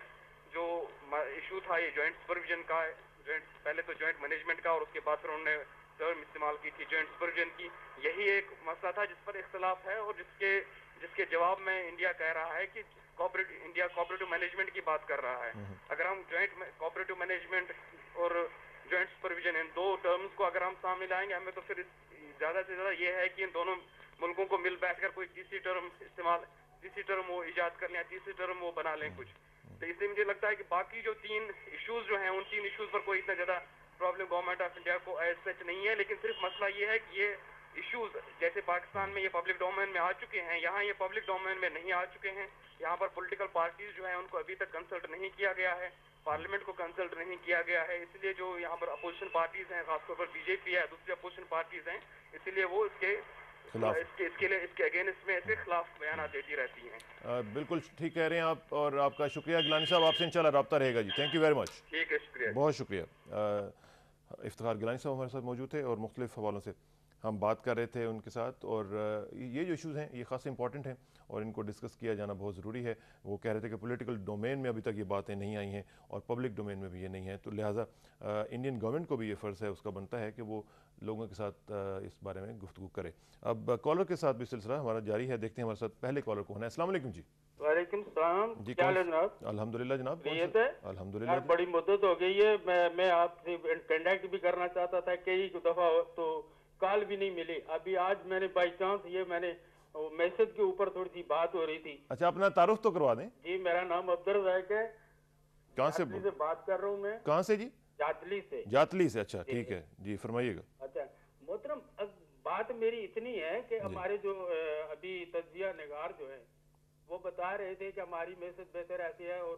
جو ایشو تھا یہ جوائنٹ سپرویژن کا، پہلے تو جوائنٹ مینجمنٹ کا اور اس کے بعد پھر انہوں نے ٹرم استعمال کی تھی جوائنٹ سپرویژن کی. یہی ایک مسئلہ تھا جس پر اختلاف ہے اور جس کے جواب میں انڈیا کہہ رہا ہے کہ انڈیا کوآپریٹو مینجمنٹ کی بات کر رہا ہے. اگر ہم کوآپریٹو مینجمنٹ اور جوائنٹ سپرویژن ان دو ٹرمز کو اگر ہم سامنے لائیں گے ہمیں تو پھر زیادہ سے زیادہ یہ ہے کہ ان دونوں ملکوں کو مل بیٹھ کر کوئی تیسری ٹرم وہ ایجاد کر لیں، تیسری ٹرم وہ بنا لیں کچھ. تو اس لیے مجھے لگتا ہے کہ باقی جو 3 ایشوز جو ہیں ان 3 ایشوز پر کوئی اتنا زیادہ پرابلم گورنمنٹ آف انڈیا کو ایز سچ نہیں ہے. لیکن صرف مسئلہ یہ ہے کہ یہ ایشوز جیسے پاکستان میں یہ پبلک ڈومین میں آ چکے ہیں، یہاں یہ پبلک ڈومین میں نہیں آ چکے ہیں. یہاں پر پولیٹیکل پارٹیز جو ہیں ان کو ابھی تک کنسلٹ نہیں کیا گیا ہے، پارلیمنٹ کو کنسلٹ نہیں کیا گیا ہے. اس لیے جو یہاں پر اپوزیشن پارٹیز ہیں، خاص طور پر بی جے پی ہے، دوسری اپوزیشن پارٹیز ہیں، اسی لیے وہ اس کے اگینسٹ میں اس کے خلاف بیانات دیتی رہتی ہیں. بالکل ٹھیک کہہ رہے ہیں آپ، اور آپ کا شکریہ گیلانی صاحب. آپ سے انشاءاللہ رابطہ رہے گا جی. Thank you very much. ٹھیک ہے، شکریہ، بہت شکریہ. افتخار گیلانی صاحب ہمارے ساتھ موجود تھے اور مختلف حوالوں سے ہم بات کر رہے تھے ان کے ساتھ، اور یہ جو ایشوز ہیں یہ خاصے امپورٹنٹ ہیں اور ان کو ڈسکس کیا جانا بہت ضروری ہے. وہ کہہ رہے تھے کہ پولیٹیکل ڈومین میں ابھی تک یہ باتیں نہیں آئی ہیں اور پبلک ڈومین میں بھی یہ نہیں ہیں، تو لہٰذا انڈین گورنمنٹ کو بھی یہ فرض ہے، اس کا بنتا ہے کہ وہ لوگوں کے ساتھ اس بارے میں گفتگو کرے. اب کالر کے ساتھ بھی سلسلہ ہمارا جاری ہے، دیکھتے ہیں ہمارے ساتھ پہلے کالر کون ہے. السلام علیکم جی. وعلیکم السلام. جی کیا حال ہے جناب؟ الحمدللہ جناب. خیریت ہے؟ الحمدللہ. بڑی مدت ہو گئی ہے، میں آپ سے کنٹیکٹ بھی کرنا چاہتا تھا کئی دفعہ، تو کال بھی نہیں ملی. ابھی آج میں نے بائی چانس میں نے میسج کے اوپر تھوڑی سی بات ہو رہی تھی. اچھا، اپنا تعارف تو کروا دیں. جی میرا نام عبدالرزاق ہے. کہاں سے بات کر رہا ہوں میں؟ کہاں سے جی؟ جاتلی سے. اچھا ٹھیک ہے جی، فرمائیے گا. اچھا محترم، بات میری اتنی ہے کہ ہمارے جو ابھی تجزیہ نگار جو ہے وہ بتا رہے تھے کہ ہماری میسج بہتر ایسی ہے، اور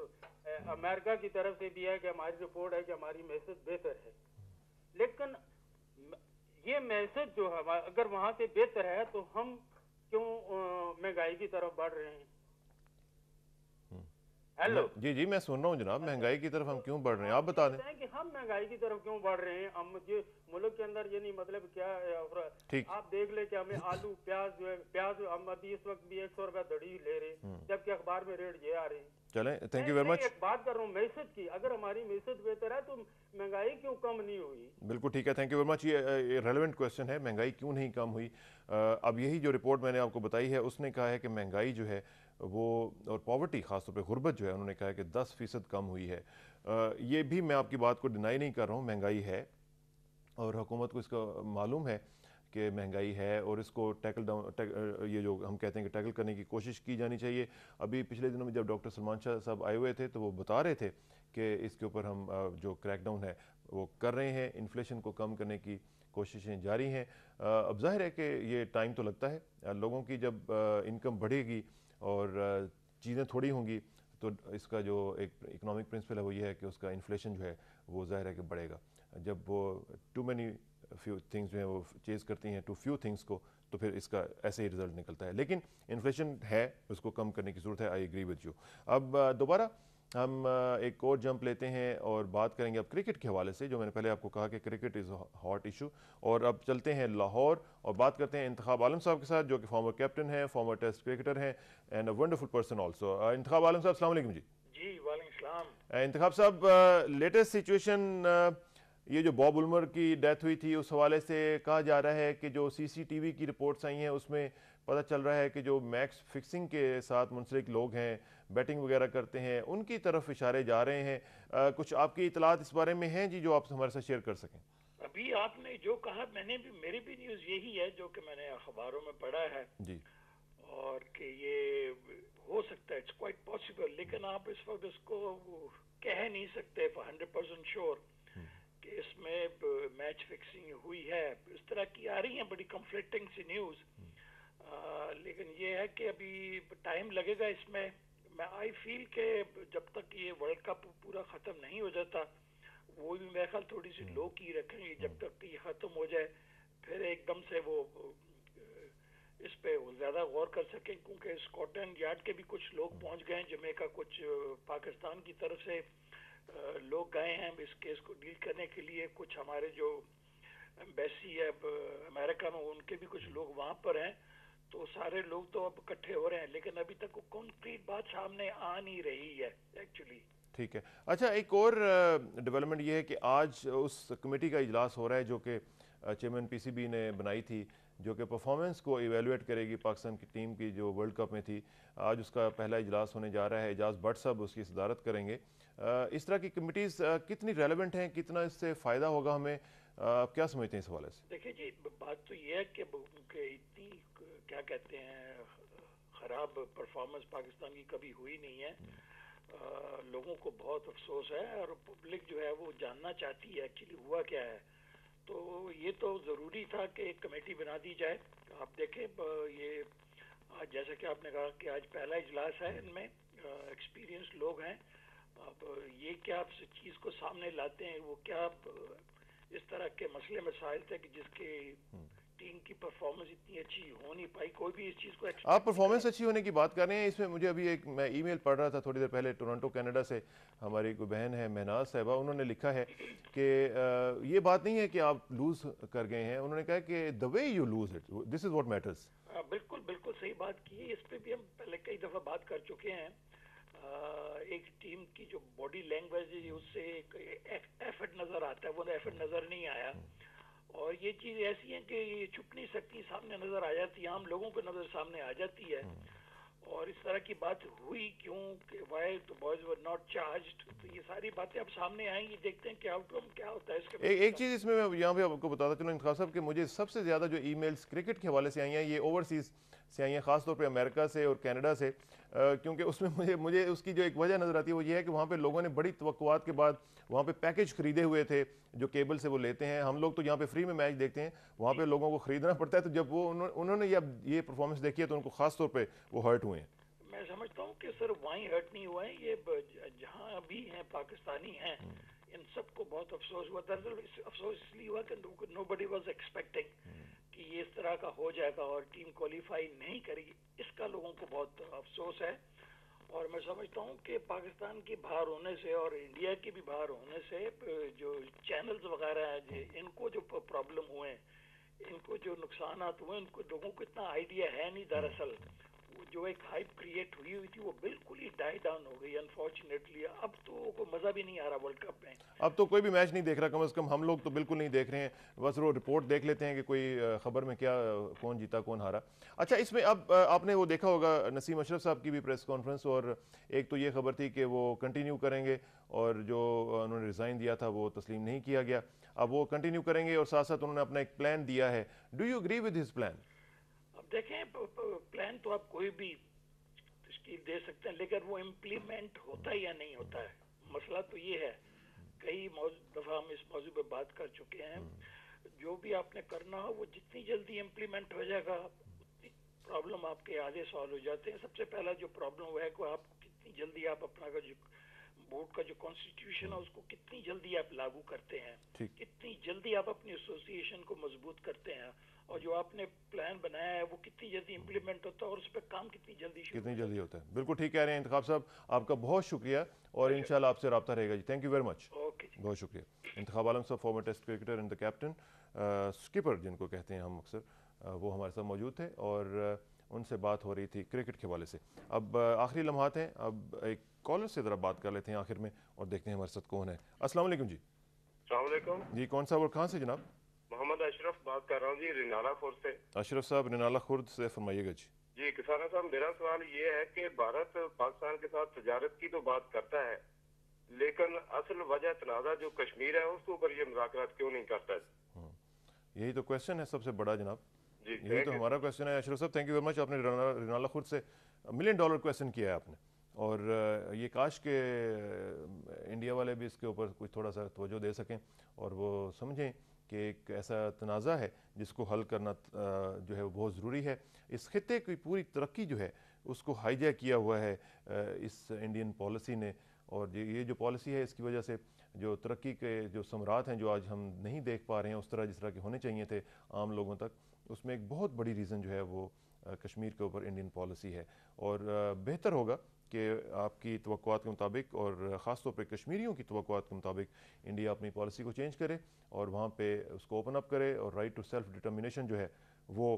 امریکہ کی طرف سے بھی ہے کہ ہماری رپورٹ ہے کہ ہماری میسج بہتر ہے. لیکن یہ میسج جو ہے اگر وہاں سے بہتر ہے تو ہم کیوں مہنگائی کی طرف بڑھ رہے ہیں؟ ہیلو جی میں سن رہا ہوں جناب. مہنگائی کی طرف ہم کیوں بڑھ رہے ہیں، آپ بتا دیں کہ ہم مہنگائی کی طرف کیوں بڑھ رہے ہیں. ہم ملک کے اندر یہ نہیں مطلب کیا ہے، آپ دیکھ لیں کہ ہمیں آلو پیاز ہم ابھی اس وقت بھی 100 روپے دڑی لے رہے ہیں، جبکہ اخبار میں ریٹ یہ آ رہے ہیں. چلیں، تھینک یو ویری مچ. ایک بات کر رہا ہوں میسج کی، اگر ہماری میسج بہتر ہے تو مہنگائی کیوں کم نہیں ہوئی؟ بالکل ٹھیک ہے، تھینک یو ویری مچ. یہ ریلیونٹ کویسچن ہے، مہنگائی کیوں نہیں کم ہوئی. اب یہی جو رپورٹ میں نے آپ کو بتائی ہے اس نے کہا ہے کہ مہنگائی جو ہے وہ، اور پاورٹی خاص طور پہ غربت جو ہے، انہوں نے کہا ہے کہ 10% کم ہوئی ہے. یہ بھی میں آپ کی بات کو ڈینائی نہیں کر رہا ہوں، مہنگائی ہے اور حکومت کو اس کا معلوم ہے کہ مہنگائی ہے، اور اس کو یہ جو ہم کہتے ہیں کہ ٹیکل کرنے کی کوشش کی جانی چاہیے. ابھی پچھلے دنوں میں جب ڈاکٹر سلمان شاہ صاحب آئے ہوئے تھے تو وہ بتا رہے تھے کہ اس کے اوپر ہم جو کریک ڈاؤن ہے وہ کر رہے ہیں، انفلیشن کو کم کرنے کی کوششیں جاری ہیں. اب ظاہر ہے کہ یہ ٹائم تو لگتا ہے. لوگوں کی جب انکم بڑھے گی اور چیزیں تھوڑی ہوں گی तो इसका जो एक इकोनॉमिक प्रिंसिपल है वो ये है कि उसका इन्फ्लेशन जो है वो ज़ाहिर है कि बढ़ेगा। जब वो टू मैनी फ्यू थिंग्स जो है वो चेज़ करती हैं टू फ्यू थिंग्स को, तो फिर इसका ऐसे ही रिजल्ट निकलता है। लेकिन इन्फ्लेशन है, उसको कम करने की ज़रूरत है, आई एग्री विद यू। अब दोबारा हम एक और जंप लेते हैं और बात करेंगे अब क्रिकेट के हवाले से, जो मैंने पहले आपको कहा कि क्रिकेट इज़ हॉट इशू। और अब चलते हैं लाहौर और बात करते हैं इंतखाब आलम साहब के साथ, जो कि फॉर्मर कैप्टन हैं, फॉर्मर टेस्ट क्रिकेटर हैं and a wonderful person also. Intikhab Alam साहब, अस्सलाम वालेकुम जी। जी वालेकुम सलाम। इंतखाब साहब, लेटेस्ट सिचुएशन, ये जो बॉब उल्मर की डेथ हुई थी उस हवाले से कहा जा रहा है कि जो सीसीटीवी की रिपोर्ट्स आई हैं उसमें पता चल रहा है कि जो मैच फिक्सिंग के साथ मुंसलिक लोग हैं, बैटिंग वगैरह करते हैं, उनकी तरफ इशारे जा रहे हैं। कुछ आपकी इतलात इस बारे में हैं जी जो आप हमारे साथ शेयर कर सकें? अभी आपने जो कहा मेरी भी न्यूज़ यही है जो कि मैंने अखबारों में पढ़ा है जी, और कि ये हो सकता है, इट्स क्वाइट पॉसिबल, लेकिन आप इस वक्त इसको कह नहीं सकते 100% श्योर कि इसमें मैच फिक्सिंग हुई है। इस तरह की आ रही हैं बड़ी कंफ्लिक्टिंग सी न्यूज़, लेकिन ये है कि अभी टाइम लगेगा इसमें। मैं आई फील कि जब तक ये वर्ल्ड कप पूरा ख़त्म नहीं हो जाता, वो भी मेरे ख्याल थोड़ी सी लो की रखेंगे जब तक ये ख़त्म हो जाए, फिर एकदम से वो इस पे ज़्यादा गौर कर सकें। क्योंकि स्कॉटलैंड यार्ड के भी कुछ लोग पहुंच गए हैं जमैका, कुछ पाकिस्तान की तरफ से लोग गए हैं इस केस को डील करने के लिए। कुछ हमारे जो एम्बेसी है अमेरिका में, उनके भी कुछ लोग वहाँ पर हैं। तो सारे लोग तो अब इकट्ठे हो रहे हैं, लेकिन अभी तक वो कॉन्क्रीट बात सामने आ नहीं रही है एक्चुअली। ठीक है। अच्छा, एक और डेवलपमेंट ये है कि आज उस कमेटी का इजलास हो रहा है जो कि चेयरमैन पीसीबी ने बनाई थी, जो कि परफॉर्मेंस को इवेलुएट करेगी पाकिस्तान की टीम की जो वर्ल्ड कप में थी। आज उसका पहला इजलास होने जा रहा है, एजाज भट्ट साहब उसकी सदारत करेंगे। इस तरह की कमिटीज़ कितनी रेलेवेंट हैं, कितना इससे फ़ायदा होगा हमें, आप क्या समझते हैं इस हवाले से? देखिए जी, बात तो ये है कि इतनी क्या कहते हैं खराब परफॉर्मेंस पाकिस्तान की कभी हुई नहीं है। लोगों को बहुत अफसोस है और पब्लिक जो है वो जानना चाहती है एक्चुअली हुआ क्या है। तो ये तो ज़रूरी था कि एक कमेटी बना दी जाए। आप देखें ये आज जैसा कि आपने कहा कि आज पहला इजलास है, इनमें एक्सपीरियंस लोग हैं। अब ये क्या आप चीज़ को सामने लाते हैं, वो क्या इस तरह के मसले मसाइल थे कि जिसके टीम की परफॉर्मेंस इतनी अच्छी हो नहीं पाई। कोई भी इस चीज़ को आप परफॉर्मेंस अच्छी होने की बात कर रहे हैं, इसमें मुझे अभी मैं ईमेल पढ़ रहा था थोड़ी देर पहले, टोरंटो कनाडा से हमारी कोई बहन है महनाज साहिबा, उन्होंने लिखा है कि ये बात नहीं है कि आप लूज़ कर गए हैं, उन्होंने कहा कि the way you lose it, this is what matters. बिल्कुल बिल्कुल सही बात की है। इस पे भी हम पहले कई दफ़ा बात कर चुके हैं। एक टीम की जो बॉडी लैंग्वेज है उससे एक एफर्ट नज़र आता है, वो एफर्ट नज़र नहीं आया। और ये चीज़ ऐसी है कि ये छुप नहीं सकती, सामने नज़र आ जाती है, आम लोगों को नज़र सामने आ जाती है। और इस तरह की बात हुई क्यों, कि why the boys were not charged, तो ये सारी बातें अब सामने आएंगी, देखते हैं कि आउटकम क्या होता है इसके। एक चीज़ इसमें मैं यहाँ पे आपको बताता चलूँ इंतखाब साहब, कि मुझे सबसे ज़्यादा जो ईमेल्स क्रिकेट के हवाले से आई हैं ये ओवरसीज़ से आई हैं, ख़ासतौर पे अमेरिका से और कनाडा से, क्योंकि उसमें मुझे उसकी जो एक वजह नज़र आती है वो ये है कि वहाँ पे लोगों ने बड़ी तवक्कुआत के बाद वहाँ पे पैकेज खरीदे हुए थे जो केबल से वो लेते हैं। हम लोग तो यहाँ पे फ्री में मैच देखते हैं, वहाँ पे लोगों को ख़रीदना पड़ता है। तो जब वो उन्होंने ये परफॉर्मेंस देखी है तो उनको ख़ास तौर पर वो हर्ट हुए हैं। मैं समझता हूँ कि सर वहीं हर्ट नहीं हुआ है, ये जहाँ भी हैं पाकिस्तानी हैं, इन सबको बहुत अफसोस हुआ। दरअसल अफसोस इसलिए हुआ कि नोबडी वाज एक्सपेक्टिंग कि ये इस तरह का हो जाएगा और टीम क्वालिफाई नहीं करेगी, इसका लोगों को बहुत अफसोस है। और मैं समझता हूँ कि पाकिस्तान की बाहर होने से और इंडिया की भी बाहर होने से जो चैनल्स वगैरह हैं, इनको जो प्रॉब्लम हुए, इनको जो नुकसान हुए, उनको लोगों को इतना आइडिया है नहीं। दरअसल जो एक हाइप क्रिएट हुई थी वो बिल्कुल ही डाई डाउन हो गई अनफॉर्चुनेटली। अब तो कोई मज़ा भी नहीं आ रहा वर्ल्ड कप में। अब तो कोई भी मैच नहीं देख रहा, कम से कम हम लोग तो बिल्कुल नहीं देख रहे हैं, बस वो रिपोर्ट देख लेते हैं कि कोई खबर में क्या कौन जीता कौन हारा। अच्छा, इसमें अब आपने वो देखा होगा नसीम अशरफ साहब की भी प्रेस कॉन्फ्रेंस, और एक तो ये खबर थी कि वो कंटिन्यू करेंगे और जो उन्होंने रिज़ाइन दिया था वो तस्लीम नहीं किया गया, अब वो कंटिन्यू करेंगे और साथ साथ उन्होंने अपना एक प्लान दिया है। Do you agree with his plan? देखें, प्लान तो आप कोई भी तश्कील दे सकते हैं, लेकिन वो इम्प्लीमेंट होता है या नहीं होता है, मसला तो ये है। कई दफ़ा हम इस मौजू पे बात कर चुके हैं। जो भी आपने करना हो वो जितनी जल्दी इम्प्लीमेंट हो जाएगा उतनी प्रॉब्लम आपके आधे सॉल्व हो जाते हैं। सबसे पहला जो प्रॉब्लम है कि आप कितनी कितनी जल्दी आप अपना का जो बोर्ड का जो कॉन्स्टिट्यूशन है उसको कितनी जल्दी आप लागू करते हैं, कितनी जल्दी आप अपनी एसोसिएशन को मजबूत करते हैं, और जो आपने प्लान बनाया है वो कितनी जल्दी इम्प्लीमेंट होता है और उस पर काम कितनी जल्दी होता है। बिल्कुल ठीक कह रहे हैं इंतखाब साहब, आपका बहुत शुक्रिया और इंशाल्लाह आपसे रब्ता रहेगा जी। Thank you very much. Okay, बहुत शुक्रिया। इंतखाब आलम साहब, former test cricketer and the captain, skipper जिनको कहते हैं हम अक्सर, वो हमारे साथ मौजूद थे और उनसे बात हो रही थी क्रिकेट के हवाले से। अब आखिरी लम्हात हैं, अब एक कॉलर से ज़रा बात कर लेते हैं आखिर में और देखते हैं हमारे साथ कौन है। अस्सलाम वालेकुम जी। अस्सलाम वालेकुम जी, कौन सा और कहाँ से जनाब? मोहम्मद अशरफ बात कर रहा हूँ जी, रिनाला खुर्द से। अशरफ साहब रिनाला खुर्द से, फरमाइएगा जी। जी किसाना साहब, मेरा सवाल ये है कि भारत पाकिस्तान के साथ तजारत की तो बात करता है, लेकिन असल वजह तनाज़ा जो कश्मीर है उसके ऊपर ये मुज़ाकरात क्यों नहीं करता? यही तो क्वेश्चन है सबसे बड़ा जनाब, जी यही तो हमारा क्वेश्चन है। अशरफ साहब थैंक यू वेरी मच, आपने रिनाला खुर्द से $1 मिलियन क्वेश्चन किया है आपने, और ये काश के इंडिया वाले भी इसके ऊपर कुछ थोड़ा सा तवज्जो दे सकें और वो समझें कि एक ऐसा तनाज़ा है जिसको हल करना जो है वो बहुत ज़रूरी है। इस खित्ते की पूरी तरक्की जो है उसको हाईजैक किया हुआ है इस इंडियन पॉलिसी ने, और ये जो पॉलिसी है इसकी वजह से जो तरक्की के जो समरात हैं जो आज हम नहीं देख पा रहे हैं उस तरह जिस तरह के होने चाहिए थे आम लोगों तक, उसमें एक बहुत बड़ी रीज़न जो है वो कश्मीर के ऊपर इंडियन पॉलिसी है। और बेहतर होगा कि आपकी तवक्कुआत के मुताबिक और ख़ास तौर पे कश्मीरियों की तवक्कुआत के मुताबिक इंडिया अपनी पॉलिसी को चेंज करे और वहाँ पे उसको ओपन अप करे और राइट टू सेल्फ डिटर्मिनेशन जो है वो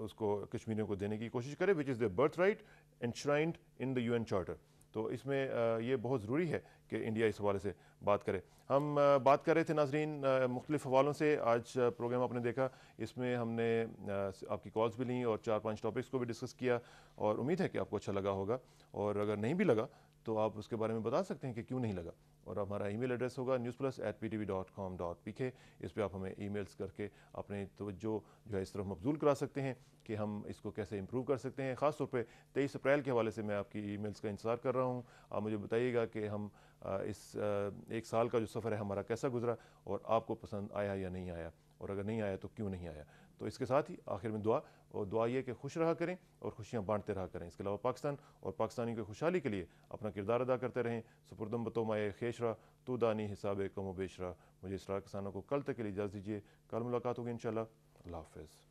उसको कश्मीरियों को देने की कोशिश करे, which is the birth right enshrined in the UN charter. तो इसमें ये बहुत ज़रूरी है कि इंडिया इस हवाले से बात करे। हम बात कर रहे थे नाजरीन मुख्तलिफ़ हवालों से, आज प्रोग्राम आपने देखा, इसमें हमने आपकी कॉल्स भी ली और 4-5 टॉपिक्स को भी डिस्कस किया, और उम्मीद है कि आपको अच्छा लगा होगा, और अगर नहीं भी लगा तो आप उसके बारे में बता सकते हैं कि क्यों नहीं लगा। और हमारा ईमेल एड्रेस होगा newsplus@ptv.com.pk, इस पर आप हमें ईमेल्स करके अपने तवज्जो जो है इस तरफ मबजूल करा सकते हैं कि हम इसको कैसे इम्प्रूव कर सकते हैं। ख़ास तौर पे 23 अप्रैल के हवाले से मैं आपकी ईमेल्स का इंतज़ार कर रहा हूँ। आप मुझे बताइएगा कि हम इस एक साल का जो सफ़र है हमारा कैसा गुजरा और आपको पसंद आया या नहीं आया, और अगर नहीं आया तो क्यों नहीं आया। तो इसके साथ ही आखिर में दुआ, और दुआ ये कि खुश रहा करें और खुशियाँ बांटते रहा करें। इसके अलावा पाकिस्तान और पाकिस्तानी की खुशहाली के लिए अपना किरदार अदा करते रहें। सपुर्दम बतो माए खेशरा तू दानी हिसाब कम बेशरा। मुझे इसरा किसानों को कल तक के लिए इजाज़त दीजिए, कल मुलाकात होगी इंशाल्लाह। अल्लाह हाफ़िज़।